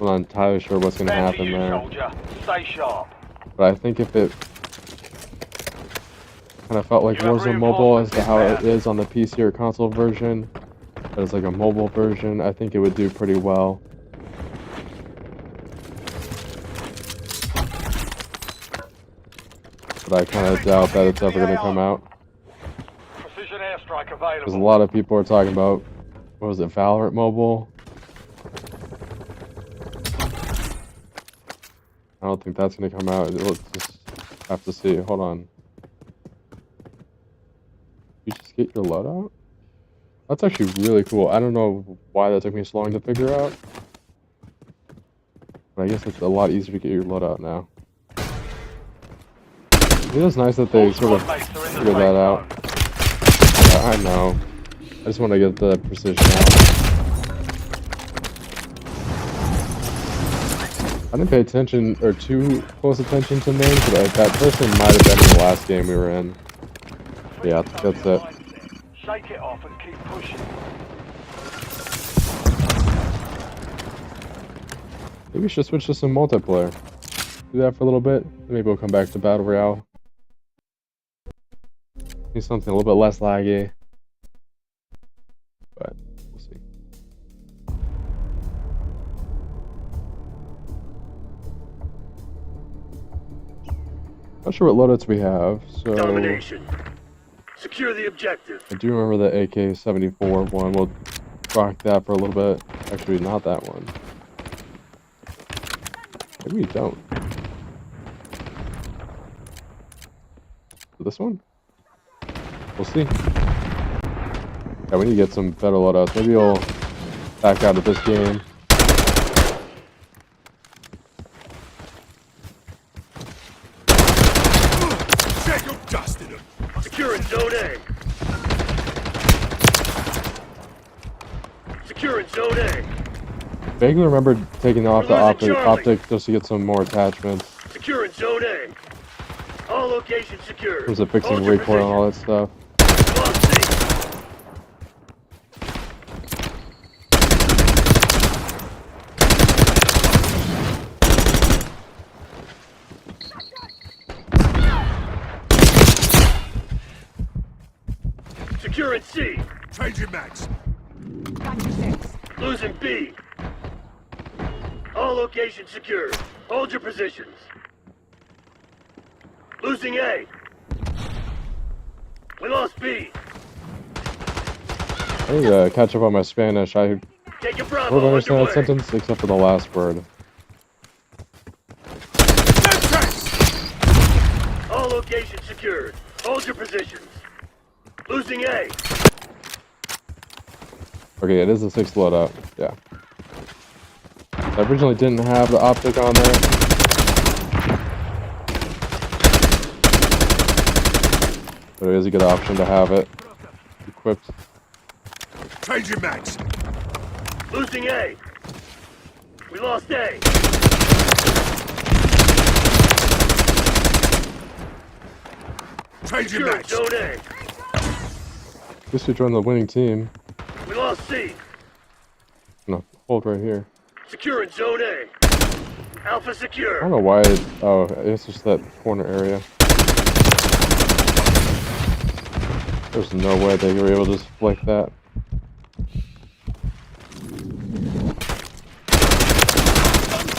I'm not entirely sure what's going to happen there. But I think if it kind of felt like Warzone Mobile as to how it is on the PC or console version, but it's like a mobile version, I think it would do pretty well. But I kind of doubt that it's ever going to come out. Precision airstrike available. Because a lot of people are talking about, what was it, Valorant Mobile? I don't think that's going to come out. We'll just have to see. Hold on. You just get your loadout? That's actually really cool. I don't know why that took me so long to figure out. But I guess it's a lot easier to get your loadout now. It is nice that they sort of figured that out. Yeah, I know. I just want to get the precision out. I didn't pay attention, or too close attention to names, but that person might have been in the last game we were in. Yeah, that's it. Shake it off and keep pushing. Maybe we should switch to some multiplayer. Do that for a little bit. Maybe we'll come back to Battle Royale. Need something a little bit less laggy. But we'll see. Not sure what loadouts we have, so Domination. Secure the objective. I do remember the AK-74 one. We'll rock that for a little bit. Actually, not that one. Maybe we don't. This one? We'll see. Yeah, we need to get some better loadouts. Maybe I'll back out of this game. Securing Zone A. Securing Zone A. Vaguely remember taking off the losing Charlie. optic just to get some more attachments. Securing Zone A. All locations secured. Was it fixing Hold your recoil and all that stuff? Lost C. Securing C. Changing max. Losing B. All locations secured. Hold your positions. Losing A. We lost B. I need to catch up on my Spanish. I Taking don't Bravo understand that underway. sentence except for the last word. All locations secured. Hold your positions. Losing A. Okay, it is the 6th loadout. Yeah. I originally didn't have the optic on there. But it is a good option to have it equipped. Changing max. Losing A. We lost A. Changing Securing max. Zone A. Just to join the winning team. We lost C. No, hold right here. Securing Zone A. Alpha I secure. don't know why it, oh, it's just that corner area. There's no way they were able to just flick that.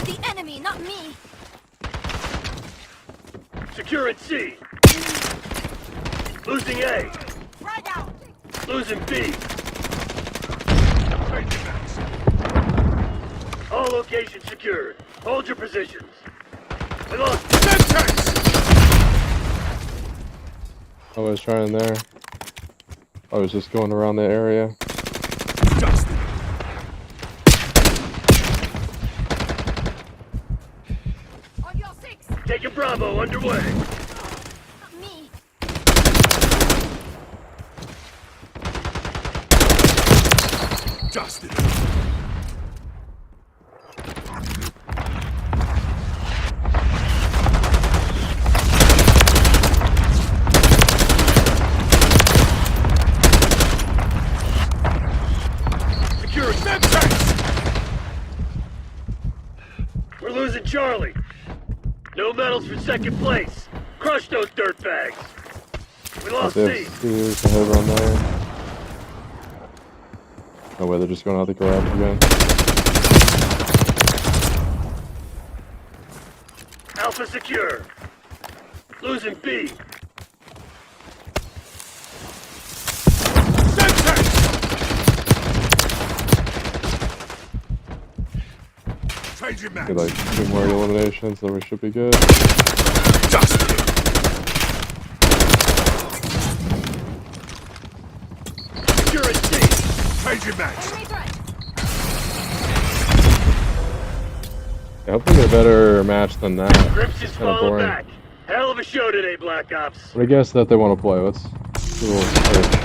The enemy, not me. Securing C. Losing A. Frag out. Losing B. Changing max. All locations secured. Hold your positions. We lost. I was trying there. I was just going around the area. Dusted. On your six. Taking Bravo underway. Not me. Dusted. Securing. We're losing Charlie. No medals for second place. Crush those dirtbags. We lost They C. have Sears to head around there. No way, they're just going out the garage again. Alpha secure. Losing B. Changing max. Get like 2 more eliminations, then we should be good. Dusted. Securing C. Changing max. Enemy threat. Yeah, hopefully get a better match than that. Grips is Kinda falling boring. back. Hell of a show today, Black Ops. But I guess that they want to play. Let's do a little search.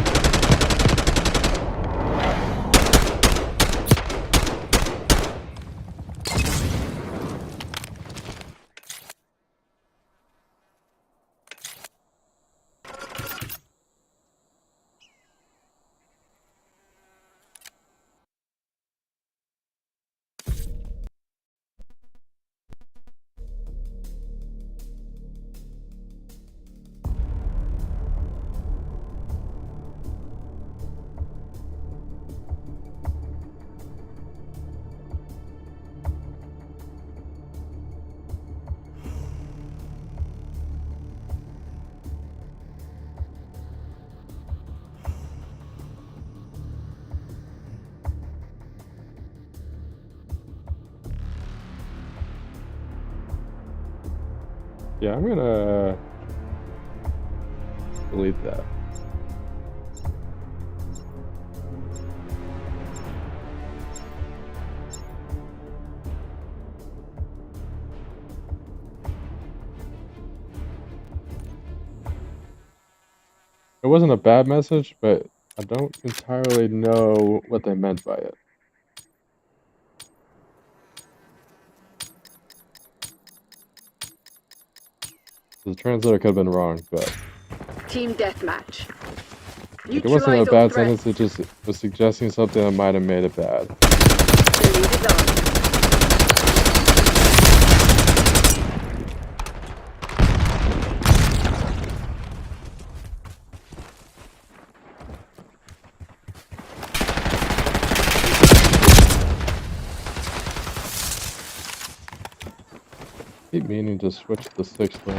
Yeah, I'm gonna delete that. It wasn't a bad message, but I don't entirely know what they meant by it. The translator could have been wrong, but Team deathmatch. like, it wasn't a Neutralize all bad threats. sentence, it just was suggesting something that might have made it bad. The lead is on. Keep meaning to switch the 6th one.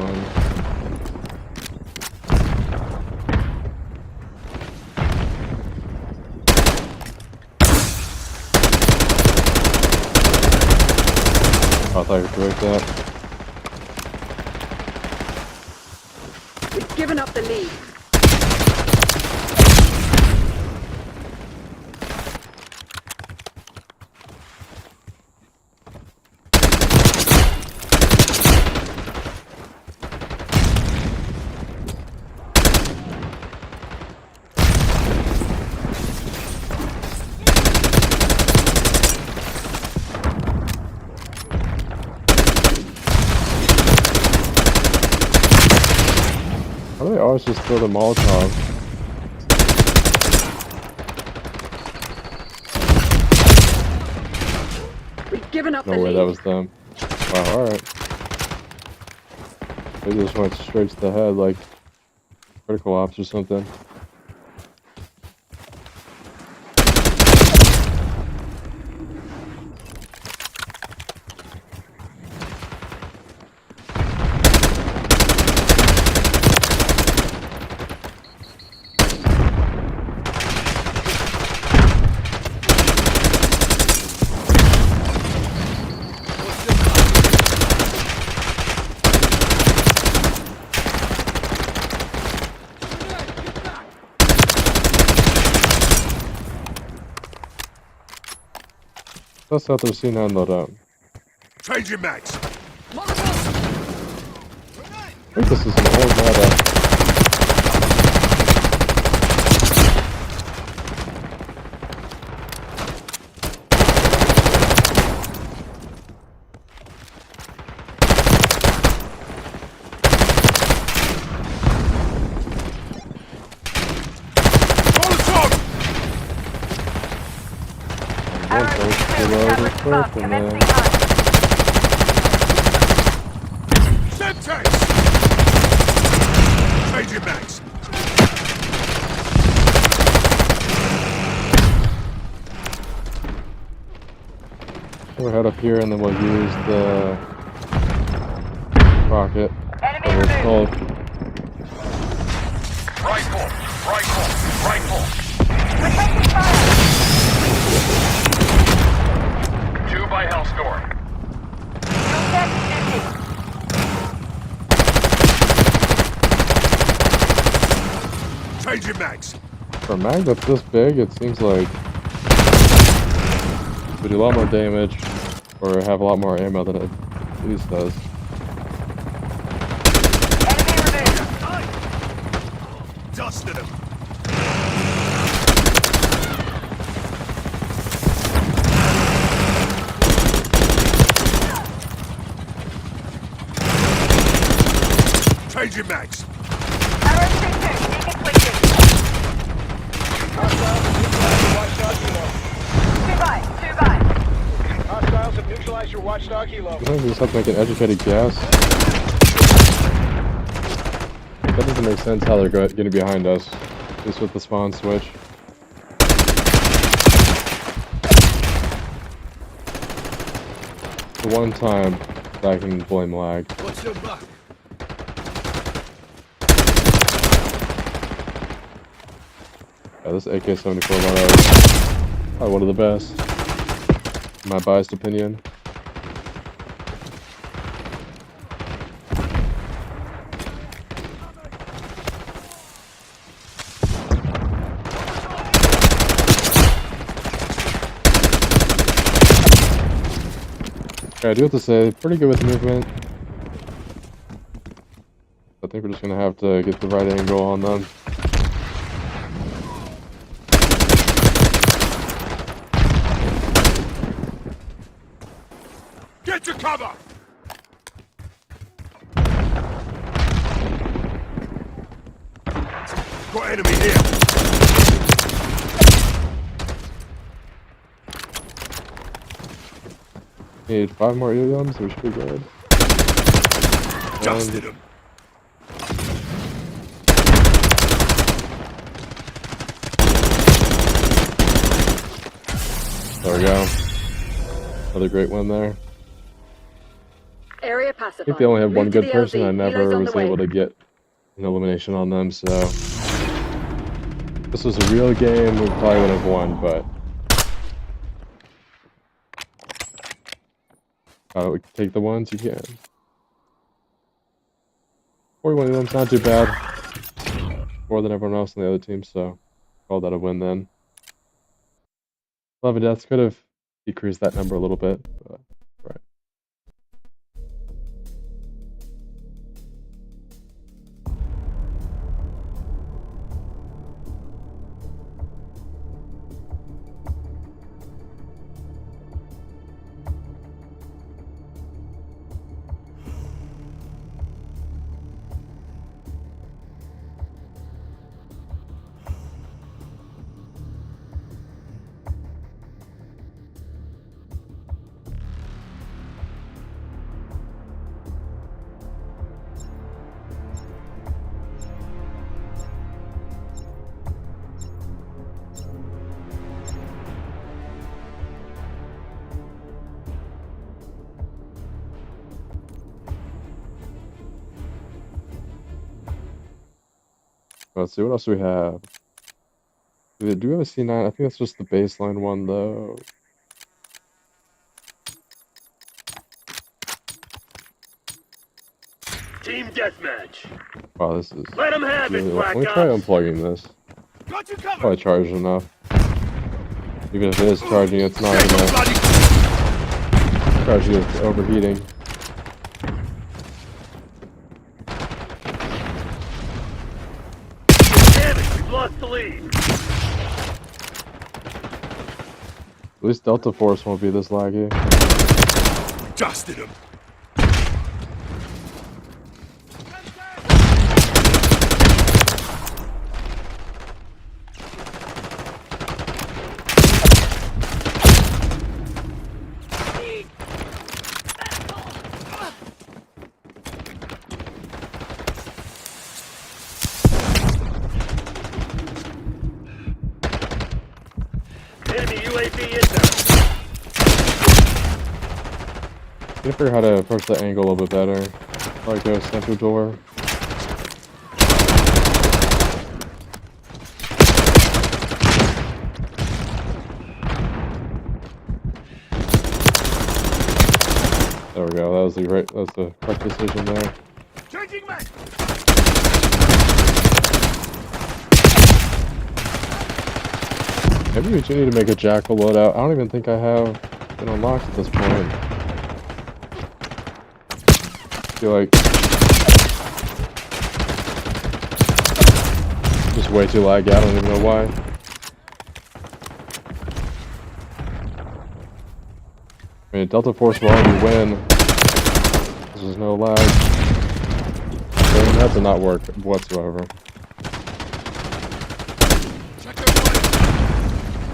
Oh, I thought you were correct that. We've given up the lead. How do they always just throw the Molotov? We've given up No the way lead. that was them. Wow, alright. They just went straight to the head like critical ops or something. That's not their C9 loadout. Changing mags. I think this is an old meta. Molotov! One place below the cliff and then Semtex! Changing mags. we'll head up here and then we'll use the rocket. Whatever it's called. Rifle! Rifle! Rifle! Two by Hellstorm. Changing mags. For a mag that's this big, it seems like we do a lot more damage or have a lot more ammo than it at least does. Dusted him. Changing mags. Hostiles have neutralized your watchdog helo. I think we just have to make an educated guess. That doesn't make sense how they're getting behind us, just with the spawn switch. The one time that I can blame lag. What's your back? Yeah, this AK-74 loadout is probably one of the best, in my biased opinion. I do have to say, pretty good with movement. I think we're just gonna have to get the right angle on them. Get to cover! Got enemy here! Need 5 more heliums, we should be good. Dusted him! There we go. Another great win there. Area I pacified. think they only have one Move to good the person. LZ. I never Helos on was the way. able to get an elimination on them, so if this was a real game, we probably would have won, but we can take the ones you can. 41 of them's not too bad. More than everyone else on the other team, so call that a win then. 11 deaths could have decreased that number a little bit, but right. Let's see, what else do we have? Do we have a C9? I think that's just the baseline one, though. Team deathmatch. Wow, this is Let them have really it, low. Black Let me try Ops. unplugging this. Got you covered! Probably charged enough. Even if it is charging, it's not Take 'em, enough. bloody- Charging it's overheating. Damn it, we've lost the lead. At least Delta Force won't be this laggy. Dusted him! Enemy UAV inbound. I need to figure out how to approach the angle a little bit better. Probably go center door. There we go. That was the correct decision there. Changing mag! Maybe we do need to make a Jackal loadout. I don't even think I have it unlocked at this point. I feel like just way too laggy. I don't even know why. I mean, Delta Force will already win. There's no lag. That did not work whatsoever. Check their fire!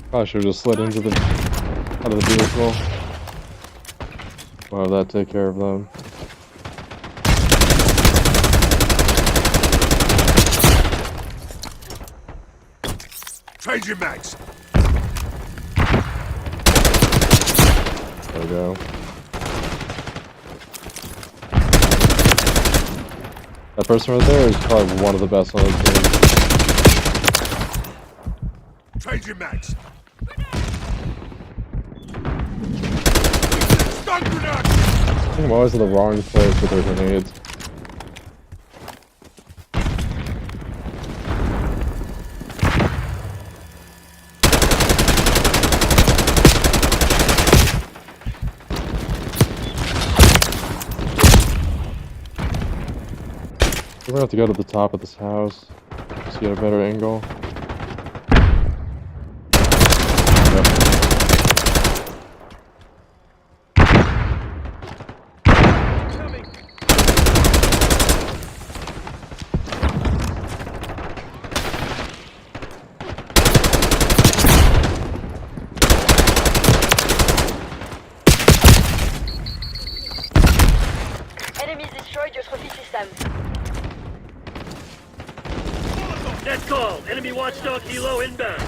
Probably should have just slid into the out of the vehicle. Wow, that take care of them. Changing mags! There we go. That person right there is probably one of the best on the team. Changing mags. Stun grenade. I'm always in the wrong place with their grenades. We're gonna have to go to the top of this house to get a better angle. Yep. Enemies destroyed your trophy system. Net call. Enemy watchdog helo inbound.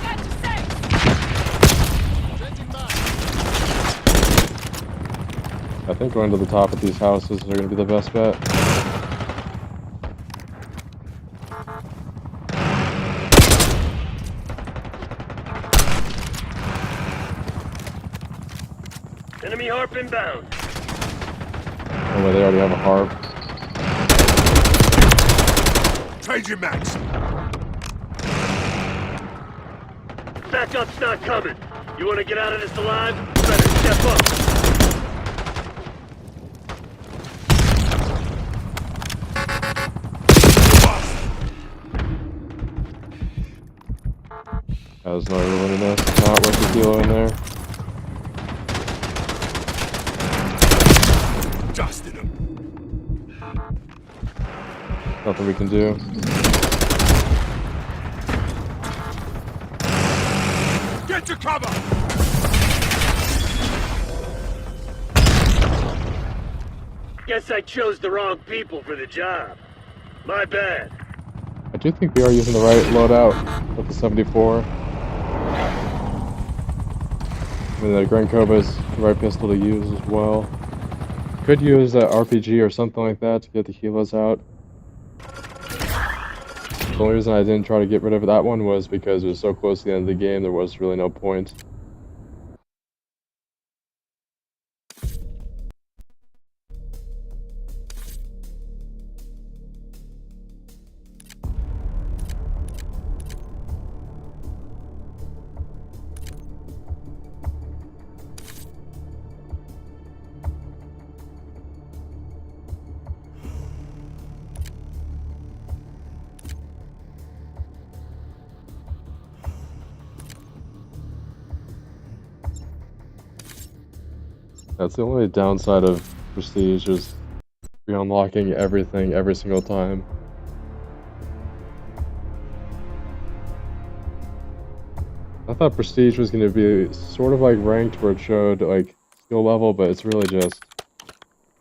I think going to the top of these houses are gonna be the best bet. Enemy harp inbound. Oh, well, they already have a harp. Changing mags. Backup's not coming. You want to get out of this alive? Better step up. That was not really nice. Not worth the kilo in there. Dusted him. Nothing we can do. Get to cover. Guess I chose the wrong people for the job. My bad. I do think we are using the right loadout with the 74. I mean, the Grenkoba is the right pistol to use as well. Could use that RPG or something like that to get the helos out. The only reason I didn't try to get rid of that one was because it was so close to the end of the game, there was really no point. That's the only downside of Prestige, is re-unlocking everything every single time. I thought Prestige was going to be sort of like ranked where it showed like skill level, but it's really just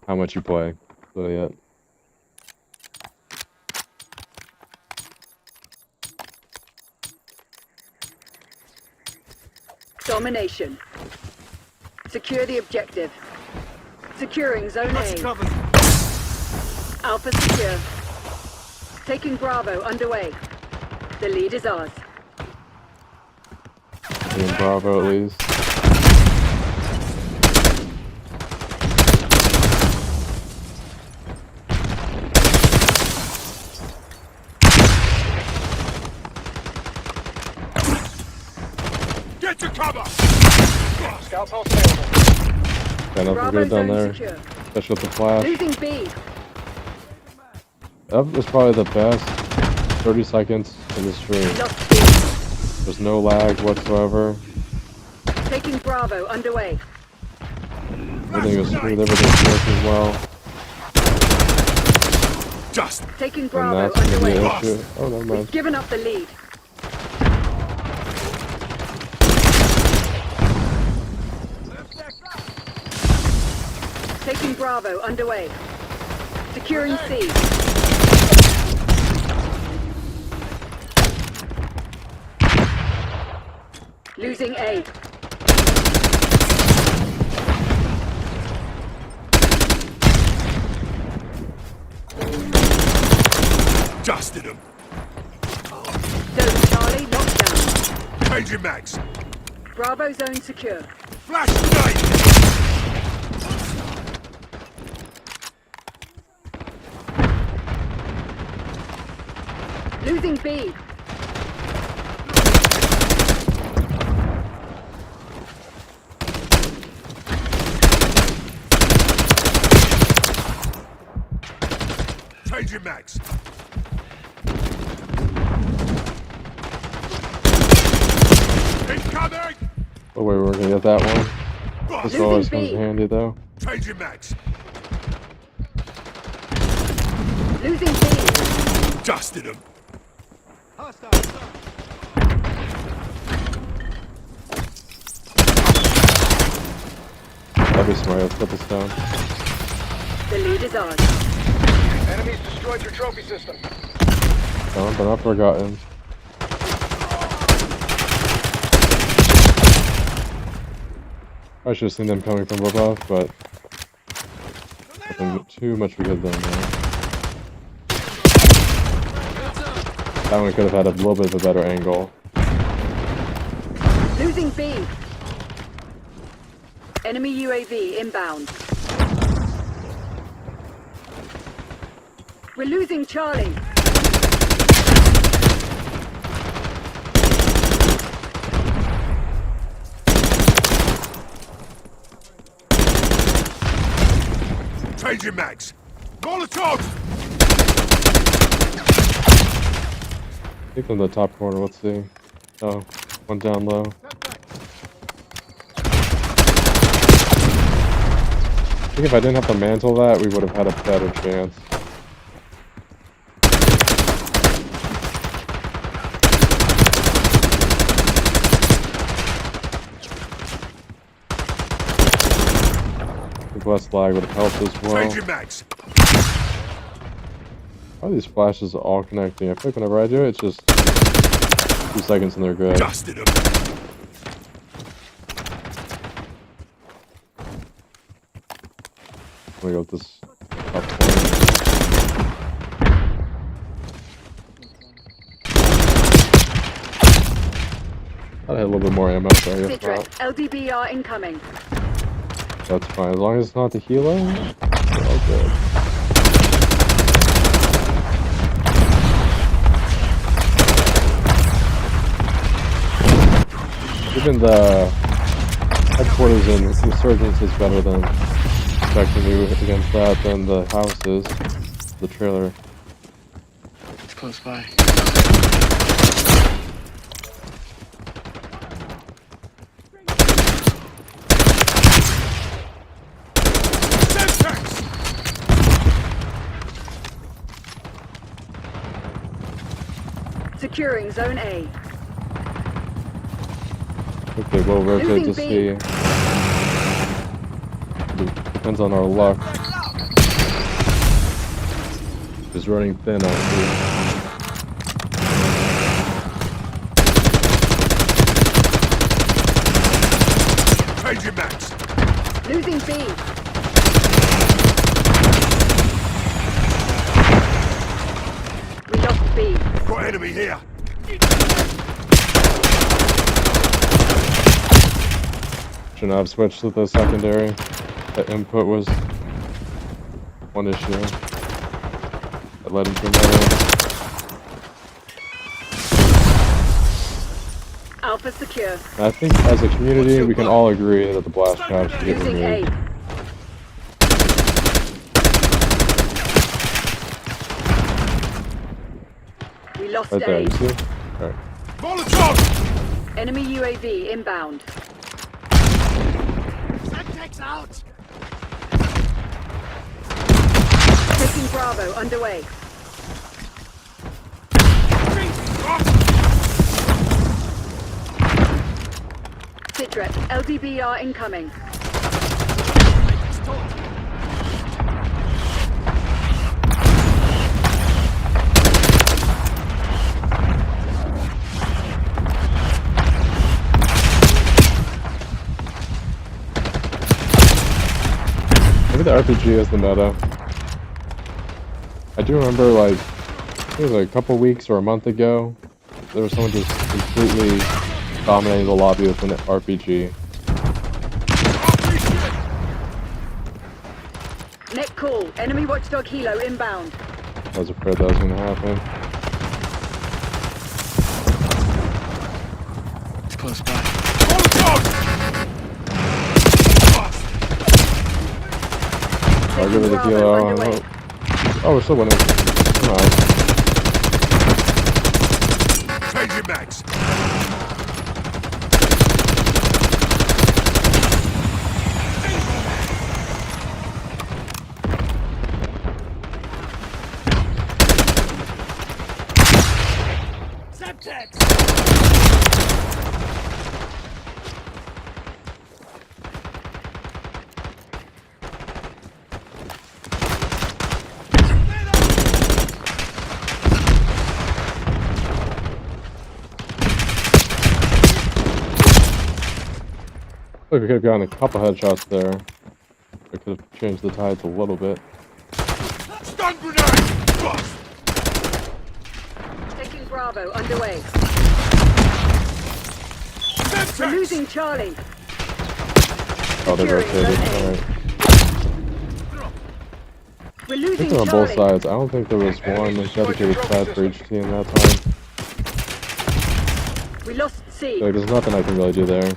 how much you play. That's really it. Domination. Secure the objective. Securing Zone A. Alpha secure. Taking Bravo underway. The lead is ours. Team Bravo at least. Get to cover. Scout pulse available. Got nothing Bravo good down zone there, secure. especially with the flash. Losing B. That was probably the best 30 seconds in the stream. Lost B. There's no lag whatsoever. Taking Bravo underway. Everything was smooth, everything's working well. Just. Taking And Bravo that's gonna be underway. an issue. Oh, never mind. Given up the lead. Taking Bravo underway. Securing C. Losing A. Dusted them. Zone Charlie locked down. Changing mags. Bravo zone secure. Flash grenade. Losing B. Changing mags. Incoming. Oh wait, we're gonna get that one. This Losing always comes B. handy though. Changing mags. Losing B. Dusted them. That'd be smart. Let's put this down. The lead is ours. Enemies destroyed your trophy system. Done, but not forgotten. I should have seen them coming from above, but nothing too much we could have done there. That one could have had a little bit of a better angle. Losing B. Enemy UAV inbound. We're losing Charlie. Changing mags. Molotov. I think from the top corner, let's see. Oh, one down low. I think if I didn't have to mantle that, we would have had a better chance. I think less lag would have helped as well. Changing mags. Why are these flashes all connecting? I feel like whenever I do it, it's just 2 seconds and they're good. Dusted them. I'm gonna go with this top corner. I had a little bit more ammo, so I guess Citrus, not. LDBR incoming. That's fine. As long as it's not the healer, we're all good. Even the headquarters in Resurgence is better than protecting you against that than the houses, the trailer. It's close by. Semtex. Securing zone A. Okay, we'll rotate to Losing see. Depends on our luck. It's running thin out here. Changing mags. Losing B. We lost B. Got enemy here. Should not have switched to the secondary. The input was one issue that led into another. Alpha secure. And I think as a community, we can all agree that the blast pad should get Losing A. removed. We lost Right there, A. you see? Alright. Molotov. Enemy UAV inbound. Semtex out. Taking Bravo underway. Citrus, LDBR incoming. Maybe the RPG is the meta. I do remember, like, it was like a couple weeks or a month ago. There was someone just completely dominating the lobby with an RPG. Net call. Enemy watchdog helo inbound. I was afraid that was going to happen. It's close by. I'll give it a kilo. Oh, we're still winning. Come on. Changing mags. Look, we could have gotten a couple headshots there. We could have changed the tides a little bit. Stun grenade! Bust! Taking Bravo underway. We're Semtex! losing Charlie. Oh, they're Securing rotated. zone A. Alright. We're I losing think they're on Charlie. both sides. I don't think there was one dedicated side for each team that time. We lost C. Like, there's nothing I can really do there.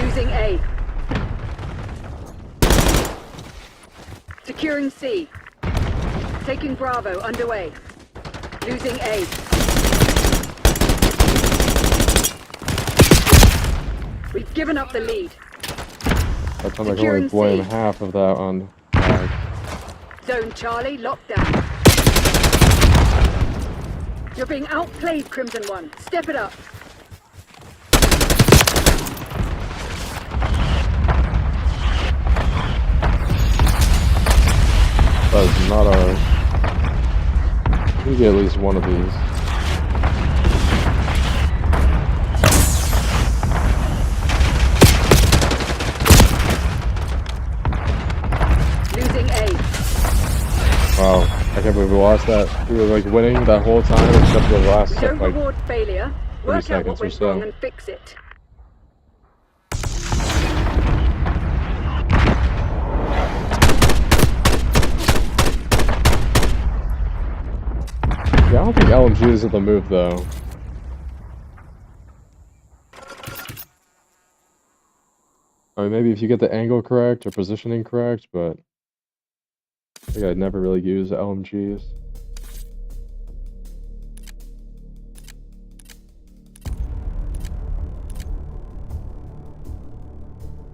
Losing A. Securing C. Taking Bravo underway. Losing A. We've given up the lead. That time I can only Securing blame C. half of that on lag. Zone Charlie locked down. You're being outplayed, Crimson One. Step it up. That is not ours. We get at least one of these. Losing A. Wow, I can't believe we lost that. We were like winning that whole time except for the last We don't like reward failure. 30 Work out seconds what or went so. wrong and fix it. Yeah, I don't think LMG is the move though. I mean, maybe if you get the angle correct or positioning correct, but I think I'd never really use LMGs.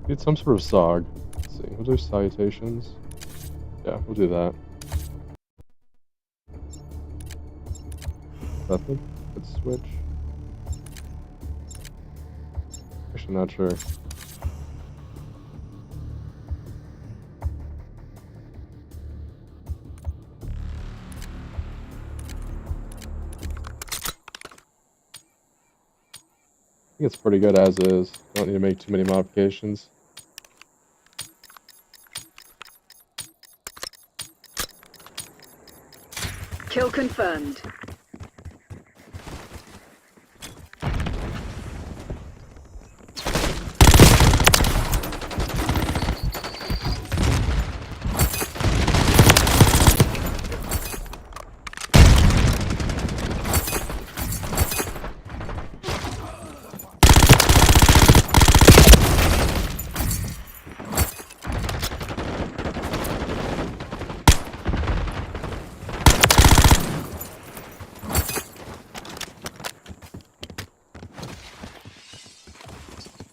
Need some sort of SOG. Let's see, we'll do salutations. Yeah, we'll do that. I think let's switch. Actually, not sure. I think it's pretty good as is. Don't need to make too many modifications. Kill confirmed.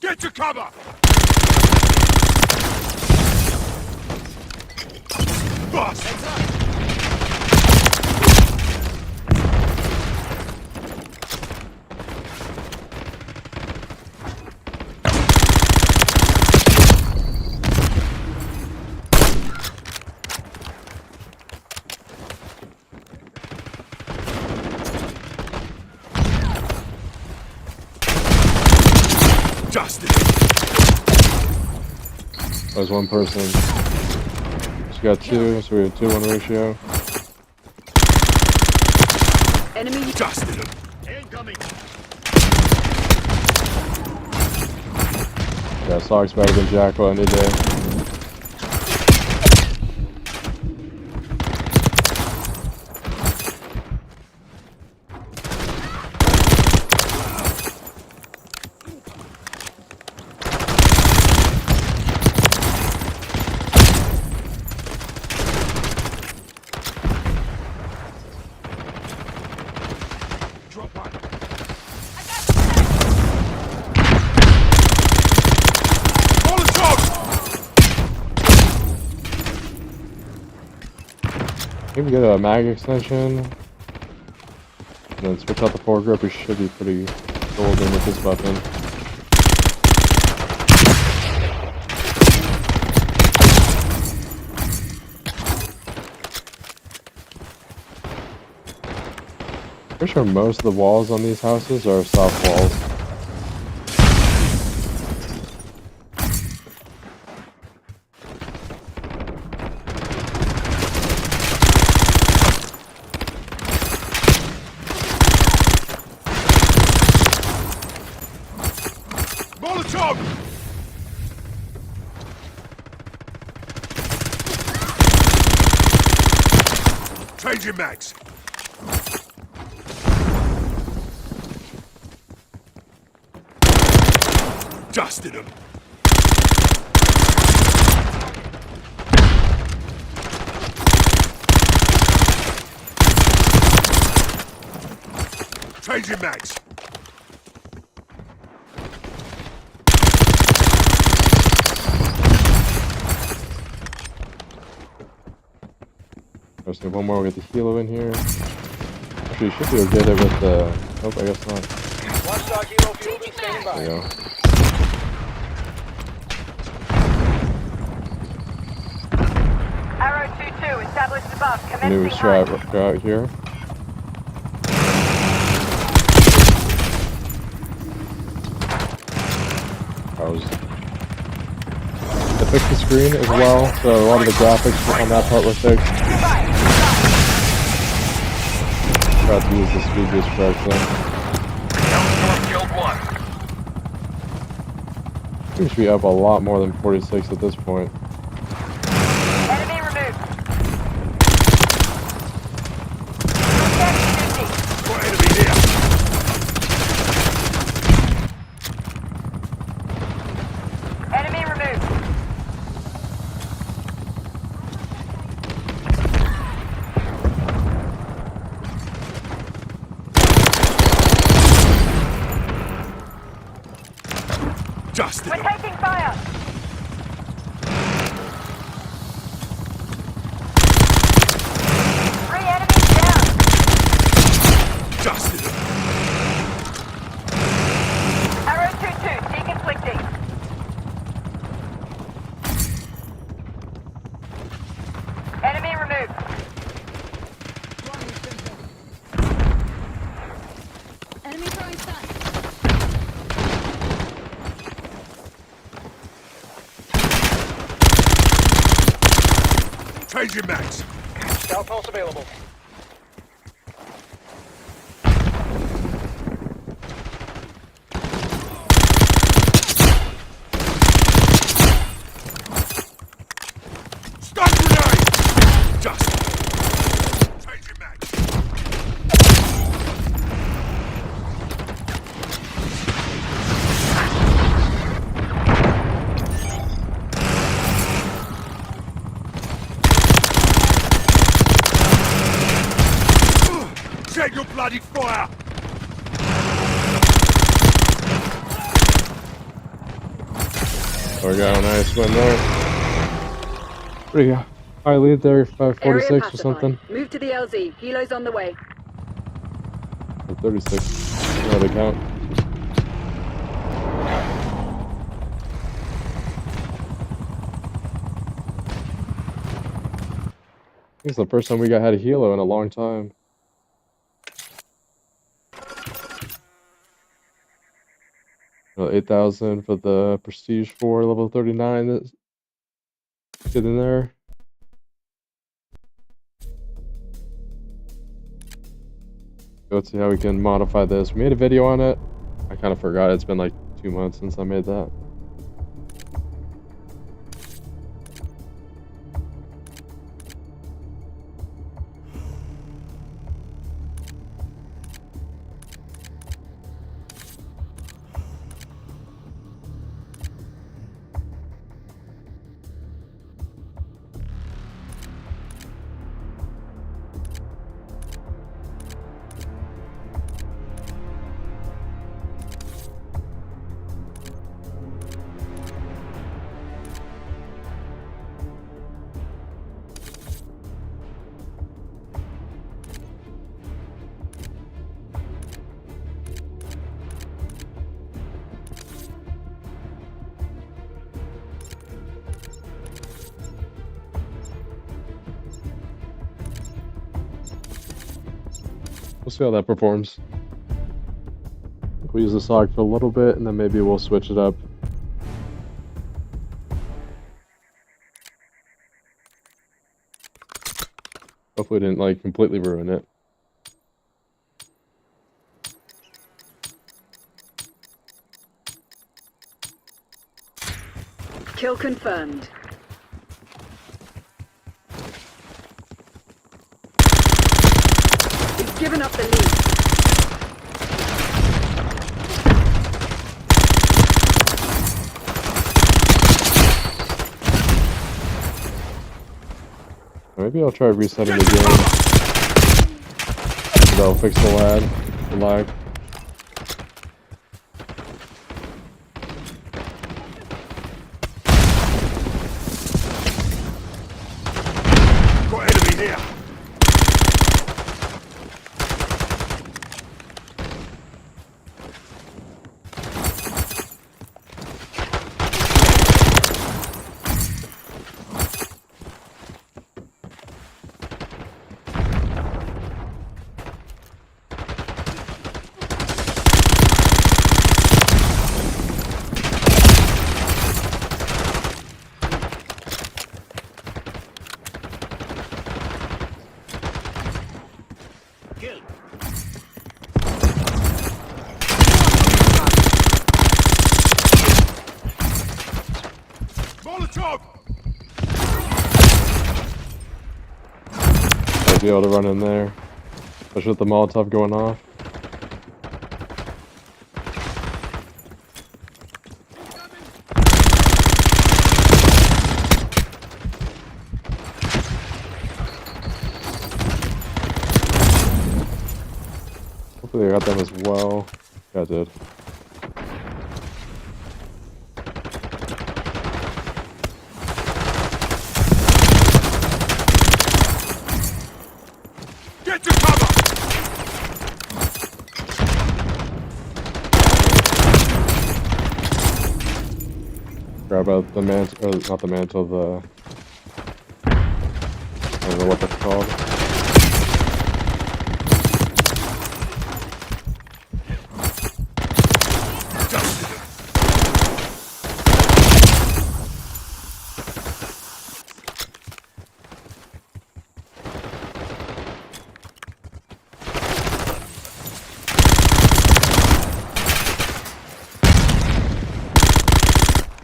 Get to cover! Bust! Dusted! That was one person. She got two, so we have 2-1 ratio. Enemy Dusted him. Incoming. Yeah, Sock's better than Jacko any day. Drop one. Molotov! Maybe get a mag extension. And then switch out the foregrip. We should be pretty golden with this weapon. Pretty sure most of the walls on these houses are soft walls. Molotov! Changing mags. Dusted him. Changing mags. There's one more with the helo in here. Actually, you should be able to get it with the... Nope, I guess not. One star hero fueled and standing by. There you go. Arrow 2-2, established above. New Commencing strat hunt. go out here. I was... They fixed the screen as well, so a lot of the graphics on that part were fixed. Tried to use the speed boost correctly. Killed one. I think we should be up a lot more than 46 at this point. Enemy removed. Got enemy here. Enemy removed. Dusted We're him. taking fire. Three enemies down. Dusted him. Arrow 2-2, deconflicting. Enemy removed. enemy throwing stun. Changing mags. Scout pulse available. Stun grenade! Dusted. Changing mags. Take your bloody fire! There we go, nice win there. Pretty high lead there, Area 546 or pacified. something. Move to the LZ. Helo's on the way. Or 36. No, they count. I think it's the first time we had a helo in a long time. Well, 8,000 for the Prestige 4 level 39 that's get in there. let's see how we can modify this. We made a video on it. I kind of forgot. It's been like 2 months since I made that. We'll see how that performs. We'll use the SOG for a little bit, and then maybe we'll switch it up. Hopefully it didn't like completely ruin it. Kill confirmed. We've given up the lead. Maybe I'll try resetting the game. That'll fix the lag. Got enemy here. Molotov! I'll be able to run in there, especially with the Molotov going off. Hopefully I got them as well. Yeah, I did. Get to cover! Grab out the mantle, or not the mantle, the... I don't know what that's called.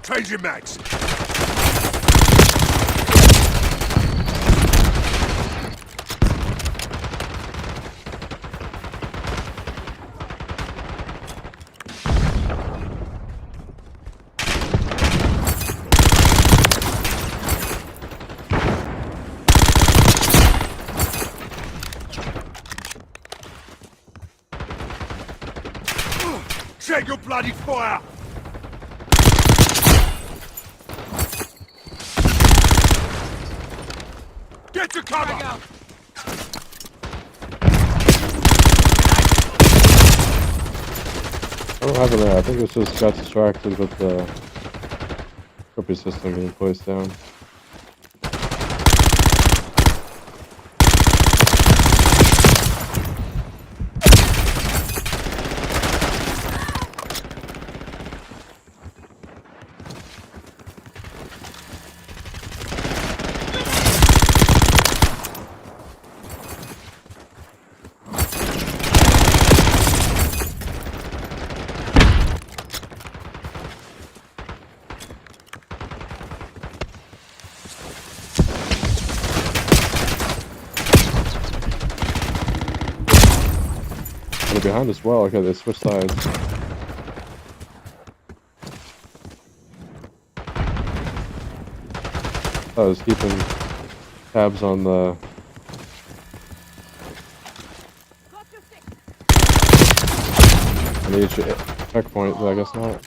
Change your mags. Check your bloody fire! Get to cover! I don't have it there. I think it's just got distracted with the trophy system getting placed down. behind as well. Okay, they switched sides. I was keeping tabs on the. On each checkpoint, but I guess not.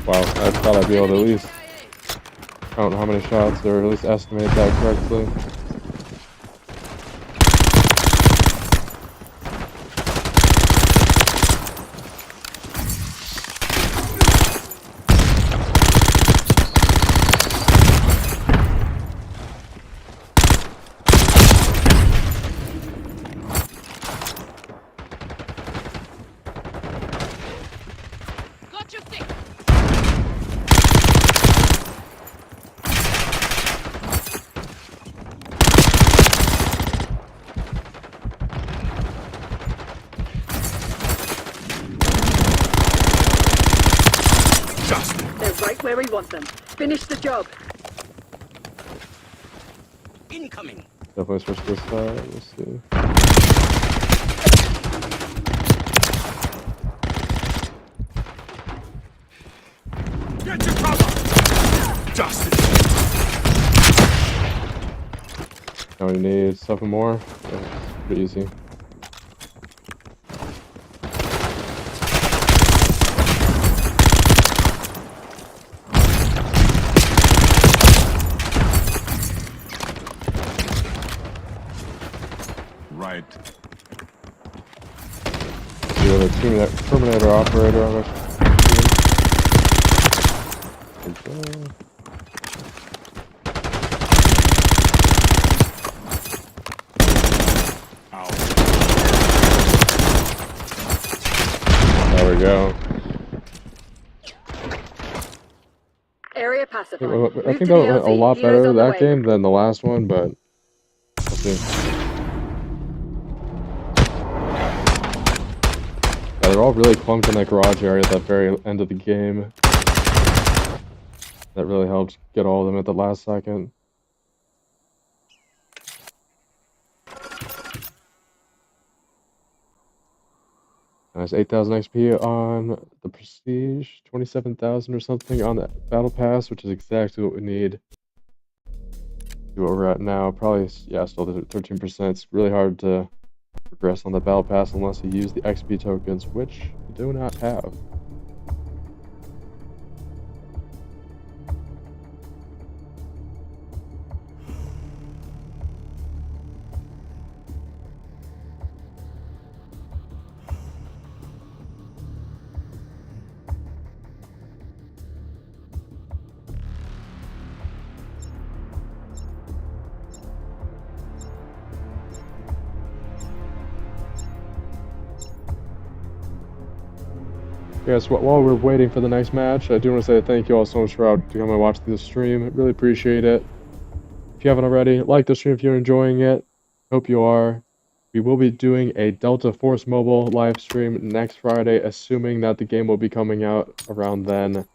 Wow, I thought I'd be able to at least count how many shots, or at least estimate that correctly. They're right where we want them. Finish the job. Incoming. Definitely switch this side. Let's see. Get to cover! Justice! Now we need 7 more. That's pretty easy. Right. We have a Terminator operator on our team. There we go. Area pacified. I Move think to that went a DLZ. lot Helos better on the that way. game than the last one, but we'll see. Yeah, they're all really clumped in that garage area at that very end of the game. That really helped get all of them at the last second. Nice, 8,000 XP on the Prestige, 27,000 or something on the Battle Pass, which is exactly what we need. See what we're at now. Probably, yeah, still 13%. It's really hard to progress on the Battle Pass unless you use the XP tokens, which we do not have. Yes, while we're waiting for the next match, I do want to say thank you all so much for coming and watching this stream. Really appreciate it. If you haven't already, like the stream if you're enjoying it. Hope you are. We will be doing a Delta Force Mobile live stream next Friday, assuming that the game will be coming out around then.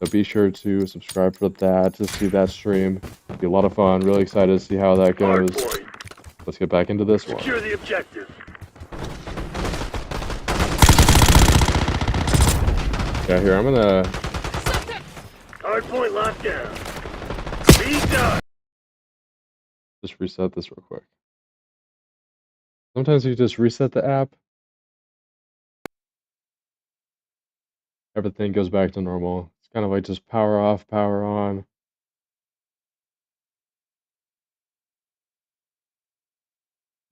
So be sure to subscribe for that, to see that stream. It'll be a lot of fun. Really excited to see how that goes. Hardpoint. Let's get back into this one. Secure the objective. Yeah, here, I'm gonna... Hardpoint locked down. Speed done. just reset this real quick. Sometimes you just reset the app, everything goes back to normal. It's kind of like just power off, power on.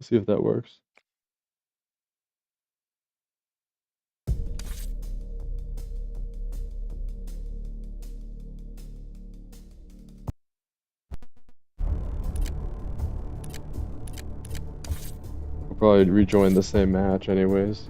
Let's see if that works. We'll probably rejoin the same match anyways.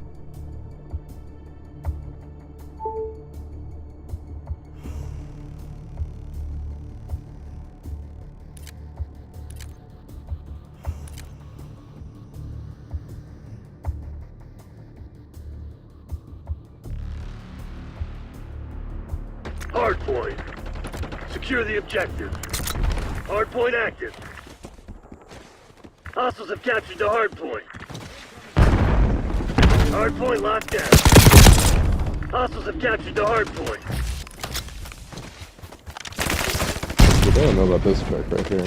Hardpoint. Secure the objective. Hardpoint active. Hostiles have captured the hardpoint. Hardpoint locked down. Hostiles have captured the hardpoint. But they don't know about this trick right here.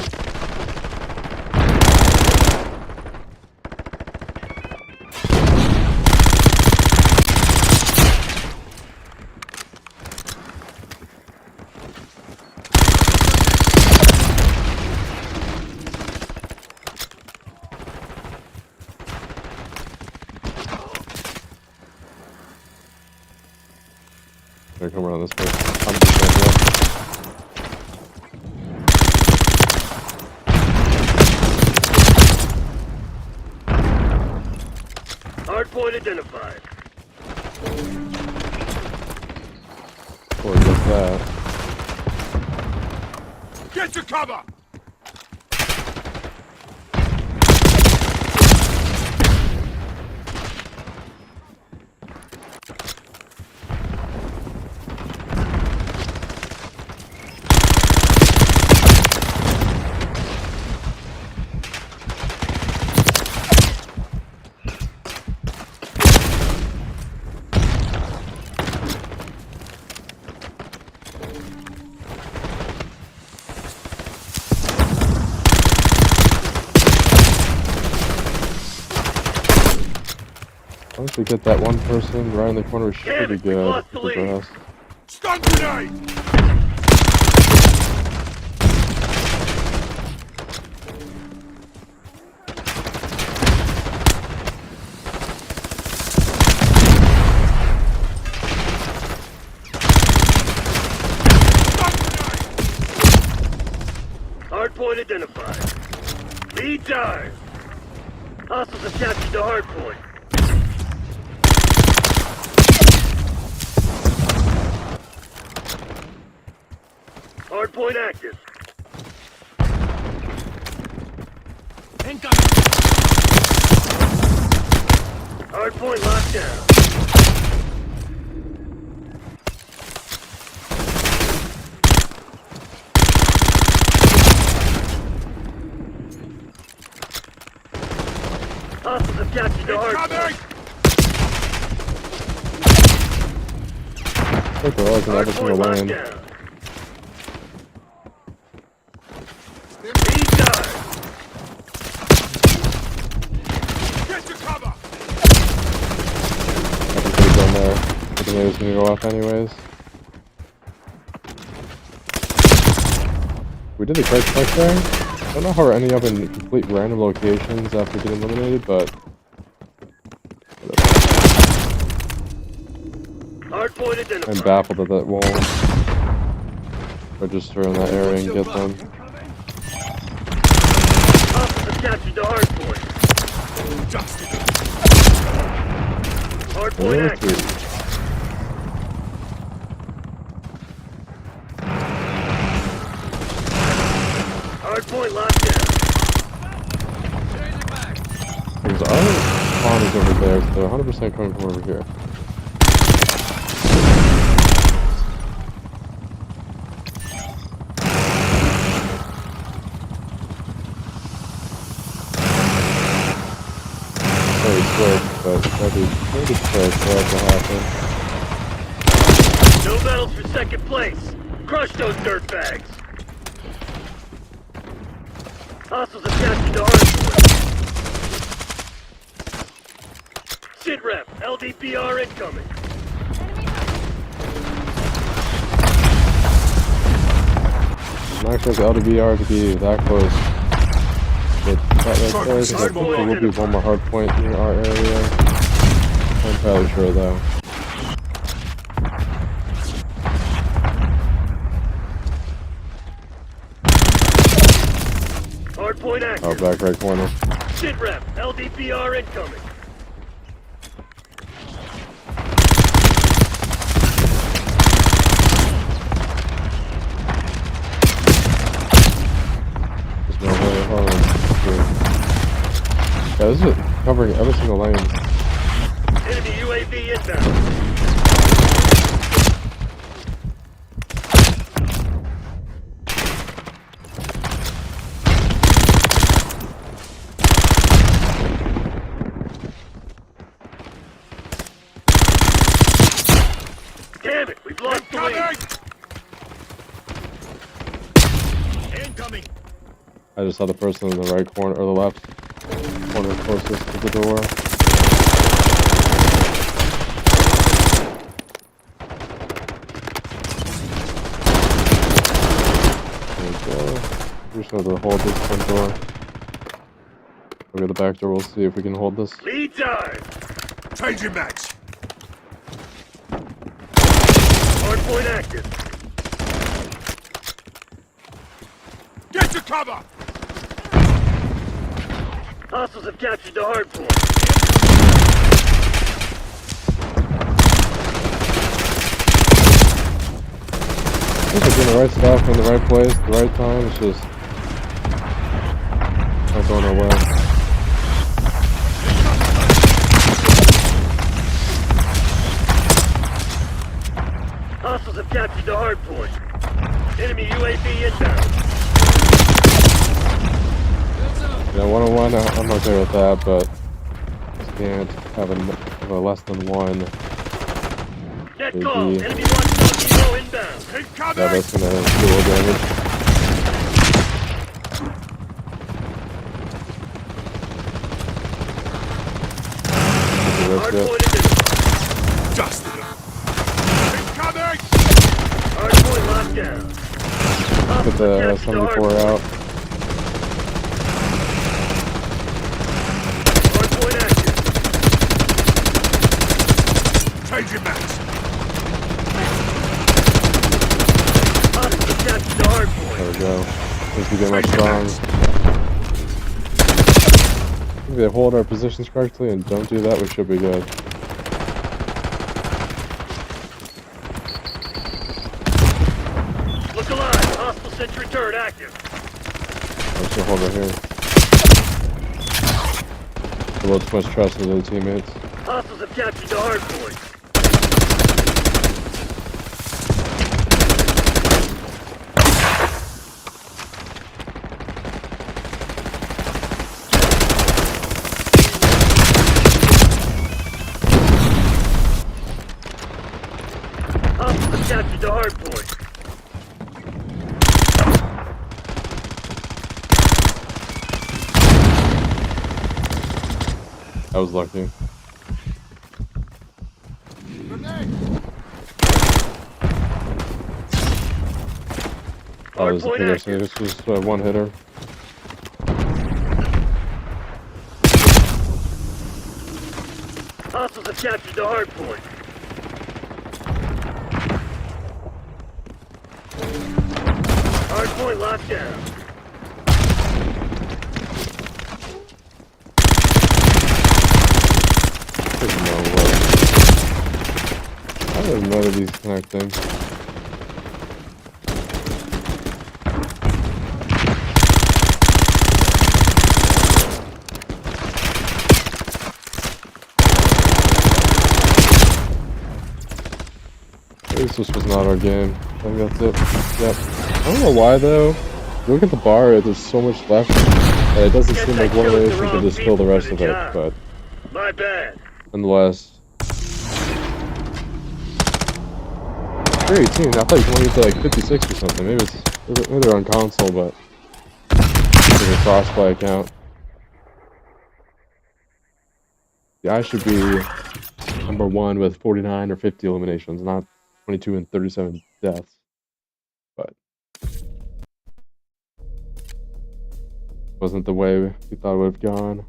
They're coming around this way. I'm just Hardpoint identified. Or just that. Get to cover! Once we get that one person right in the corner, we should Damn be it, we good lost the for lead. us. Stun grenade! Hardpoint identified. Lead dive. Hostiles have captured the hardpoint. Hardpoint active. Hardpoint locked down. Hostiles have captured the hardpoint. Look, we're always in every single Hardpoint locked lane. down. Lead dive. Get to cover! I can put it down there. I think it was gonna go off anyways. We did the correct check there. I don't know how we're ending up in complete random locations after getting eliminated, but Hardpoint identified. I'm baffled that that won't register in that area and get them. Hostiles have captured the hardpoint. Hardpoint Where active. to? Hardpoint locked down. Because our spawn is over there, so they're 100% coming from over here. Very quick, but maybe quick for that to happen. No medals for second place. Crush those dirtbags. Hostiles have captured the hardpoint. Sit rep. LDPR incoming. I'm not expecting LDVR to be that close. But that right there, because I think there will be one more hard point near our area. I'm entirely sure though. Hardpoint active. Oh, back right corner. Sit rep. LDPR incoming. Just no way hard. Yeah, this is covering every single lane. Enemy UAV inbound. I just saw the person in the right corner, or the left corner closest to the door. There we go. We just have to hold this front door. Look at the back door, we'll see if we can hold this. Lead time. Changing mags. Hardpoint active. Get to cover. Hostiles have captured the hardpoint. I think we're doing the right stuff in the right place, the right time. It's just not going our way. Hostiles have captured the hardpoint. Enemy UAV inbound. Yeah, 1-on-1, I'm okay with that, but just can't have a less than one. Net Maybe. call. Enemy watchdog hero inbound. Keep Yeah, coming. that's gonna do a little damage. That's it. Hardpoint identified. Dusted them. Keep coming. Hardpoint locked down. Put the 74 out. Hardpoint active. Changing mags. Hostiles have captured the hardpoint. There we go. As we get more strong. If they hold our positions correctly and don't do that, we should be good. Look alive. Hostile sentry turret active. I'm just gonna hold right here. A little too much trust in the teammates. Hostiles have captured the hardpoint. Hostiles have captured the hardpoint. I was lucky. Oh, there's a Hardpoint hitter, so active. it's just one hitter. Hostiles have captured the hardpoint. Hardpoint locked down. There's no way. How does none of these connecting? This was not our game. I think that's it. Yep. I don't know why though. Look at the bar, there's so much left. And it doesn't seem like one of those you can just fill the rest of it, but My bad. nonetheless. 318, I thought you wanted to get to like 56 or something. Maybe they're on console, but it's a crossplay account. Yeah, I should be number 1 with 49 or 50 eliminations, not 22 and 37 deaths. But wasn't the way we thought it would have gone.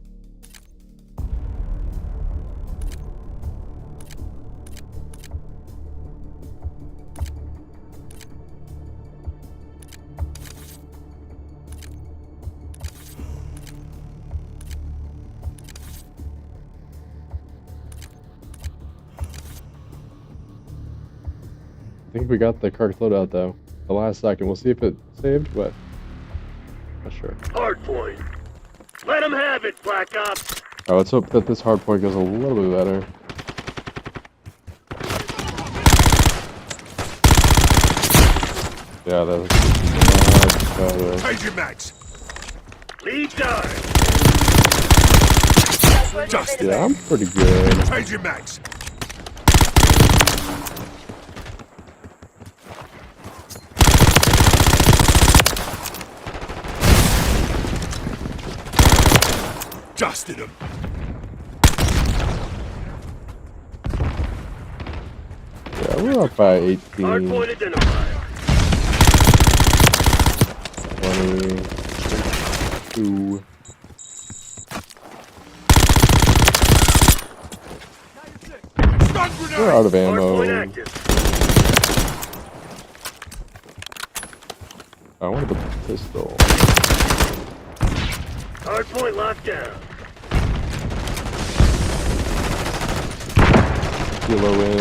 I think we got the cart loadout though. The last second. We'll see if it saved, but not sure. Hardpoint. Let them have it, Black Ops. Alright, let's hope that this hardpoint goes a little bit better. Yeah, that's much better. Changing mags. Lead time. Just Yeah, I'm pretty good. changing mags. Dusted them. Yeah, we're up by 18, Hardpoint identified. 22. Stun We're grenade! out of Hardpoint ammo. active. I want the pistol. Hardpoint locked down. Kilo in.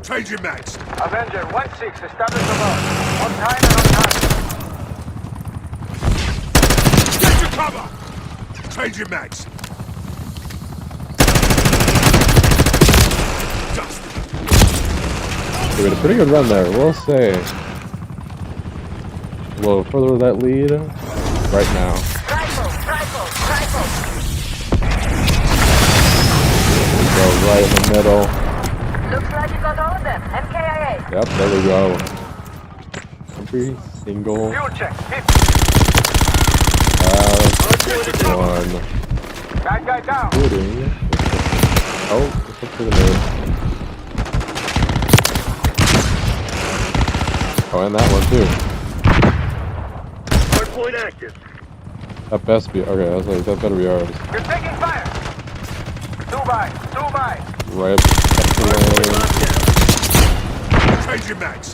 Changing mags. Avenger 1-6, establish the lock. On time and on target. Get your cover! Changing mags. Dusted them. We had a pretty good run there, we'll say. A little further that lead right now. Rifle. Go right in the middle. Looks like you got all of them. MKIA. Yep, there we go. Every single Fuel check, 50. one. Bad guy down. Including. Oh, it's up to the mid. Oh, and that one too. Hardpoint active. That best be okay. I was like, that better be ours. You're taking fire. 2 by. Right up the Hardpoint lane. locked down. Changing mags.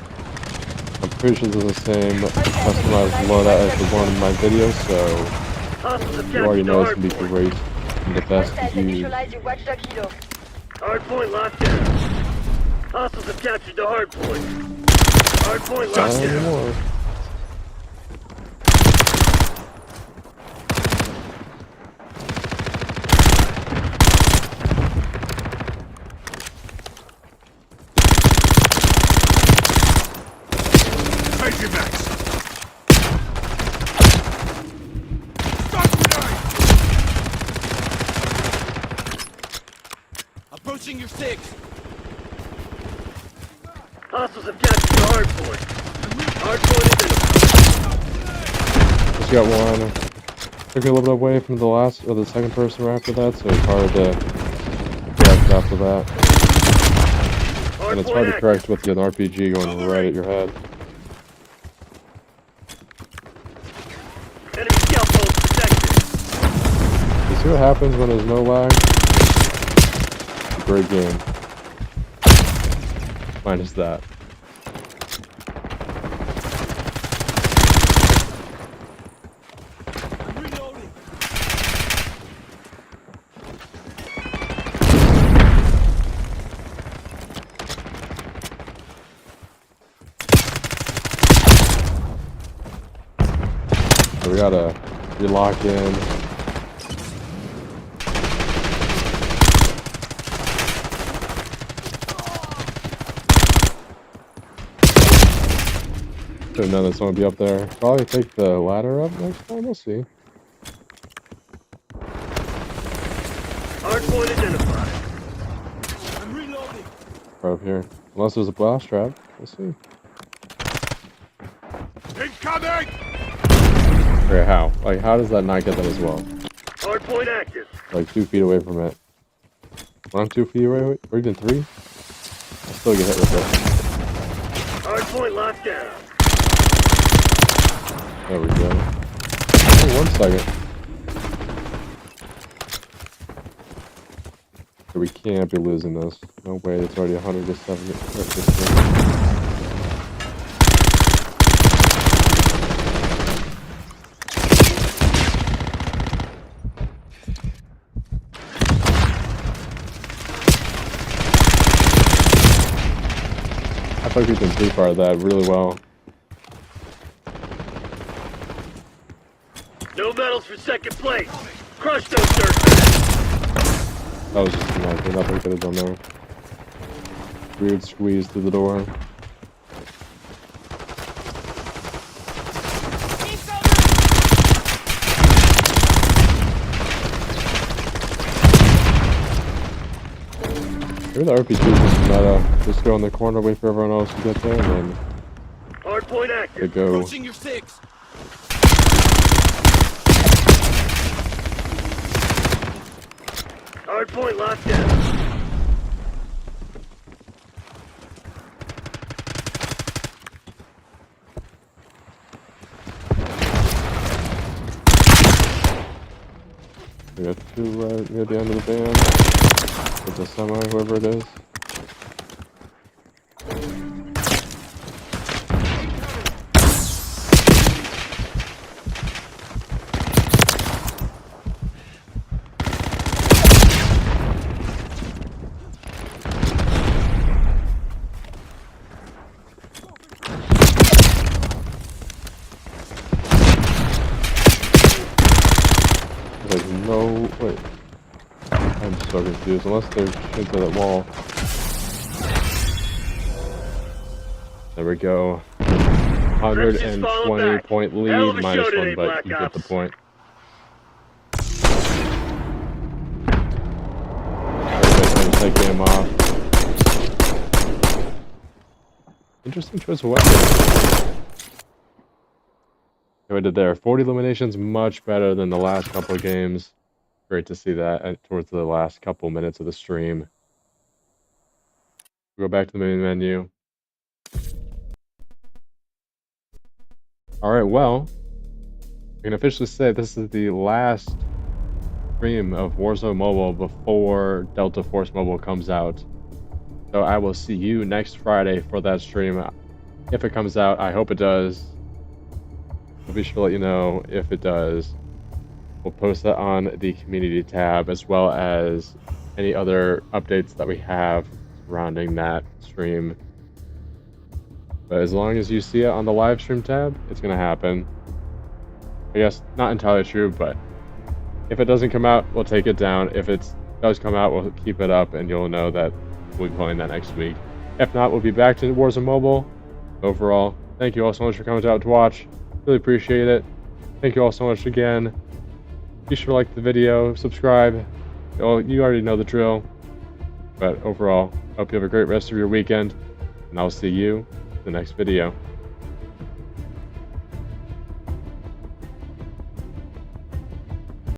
I'm pretty sure this is the same customized loadout as the one in my video, so Hostiles have you already captured the know it's gonna be hardpoint. great and the best to use. Initialize your watchdog kilo. Hardpoint locked down. Hostiles have captured the hardpoint. Hardpoint Not locked down. anymore. Changing mags. Stun grenade! Approaching your 6. Hostiles have captured the hardpoint. Hardpoint identified. Just got one. Took a little bit away from the last or the second person right after that, so it's hard to correct after that. And it's hard to Hardpoint correct active. with an RPG going right at your head. Enemy scout post protected. You see what happens when there's no lag? Great game. Minus that. So we gotta relock in. Didn't know that someone would be up there. Probably take the ladder up next time, we'll see. Hardpoint identified. Right up here. Unless there's a blast trap. We'll see. Incoming! Okay, how? Like, how does that not get that as well? Hardpoint active. Like 2 feet away from it. When I'm 2 feet away, or even 3, I still get hit with it. Hardpoint locked down. There we go. Oh, 1 second. Okay, we can't be losing this. No way, it's already 170. I thought we can pre-fire that really well. No medals for second place. Crush those dirtbags. That was just nothing we could have done there. Weird squeeze through the door. Maybe the RPG is just meta. Just go in the corner, wait for everyone else to get there, and then Hardpoint they active. go. Approaching your 6. Hard point locked down. We got two right near the end of the band. It's a semi, whoever it is. There's no... wait. I'm so confused. Unless they're shooting to that wall. There we go. 120 point lead, Hell of a show -1, today, but Black you get the Ops. point. Alright, take game off. Interesting choice of weapon. What I did there. 40 eliminations, much better than the last couple of games. Great to see that towards the last couple minutes of the stream. Go back to the main menu. Alright, well, I can officially say this is the last stream of Warzone Mobile before Delta Force Mobile comes out. So I will see you next Friday for that stream. If it comes out, I hope it does. I'll be sure to let you know if it does. We'll post that on the community tab as well as any other updates that we have surrounding that stream. But as long as you see it on the live stream tab, it's going to happen. I guess not entirely true, but if it doesn't come out, we'll take it down. If it does come out, we'll keep it up and you'll know that we'll be playing that next week. If not, we'll be back to Warzone Mobile. Overall, thank you all so much for coming out to watch. Really appreciate it. Thank you all so much again. Be sure to like the video, subscribe. Oh, you already know the drill. But overall, hope you have a great rest of your weekend. And I'll see you in the next video.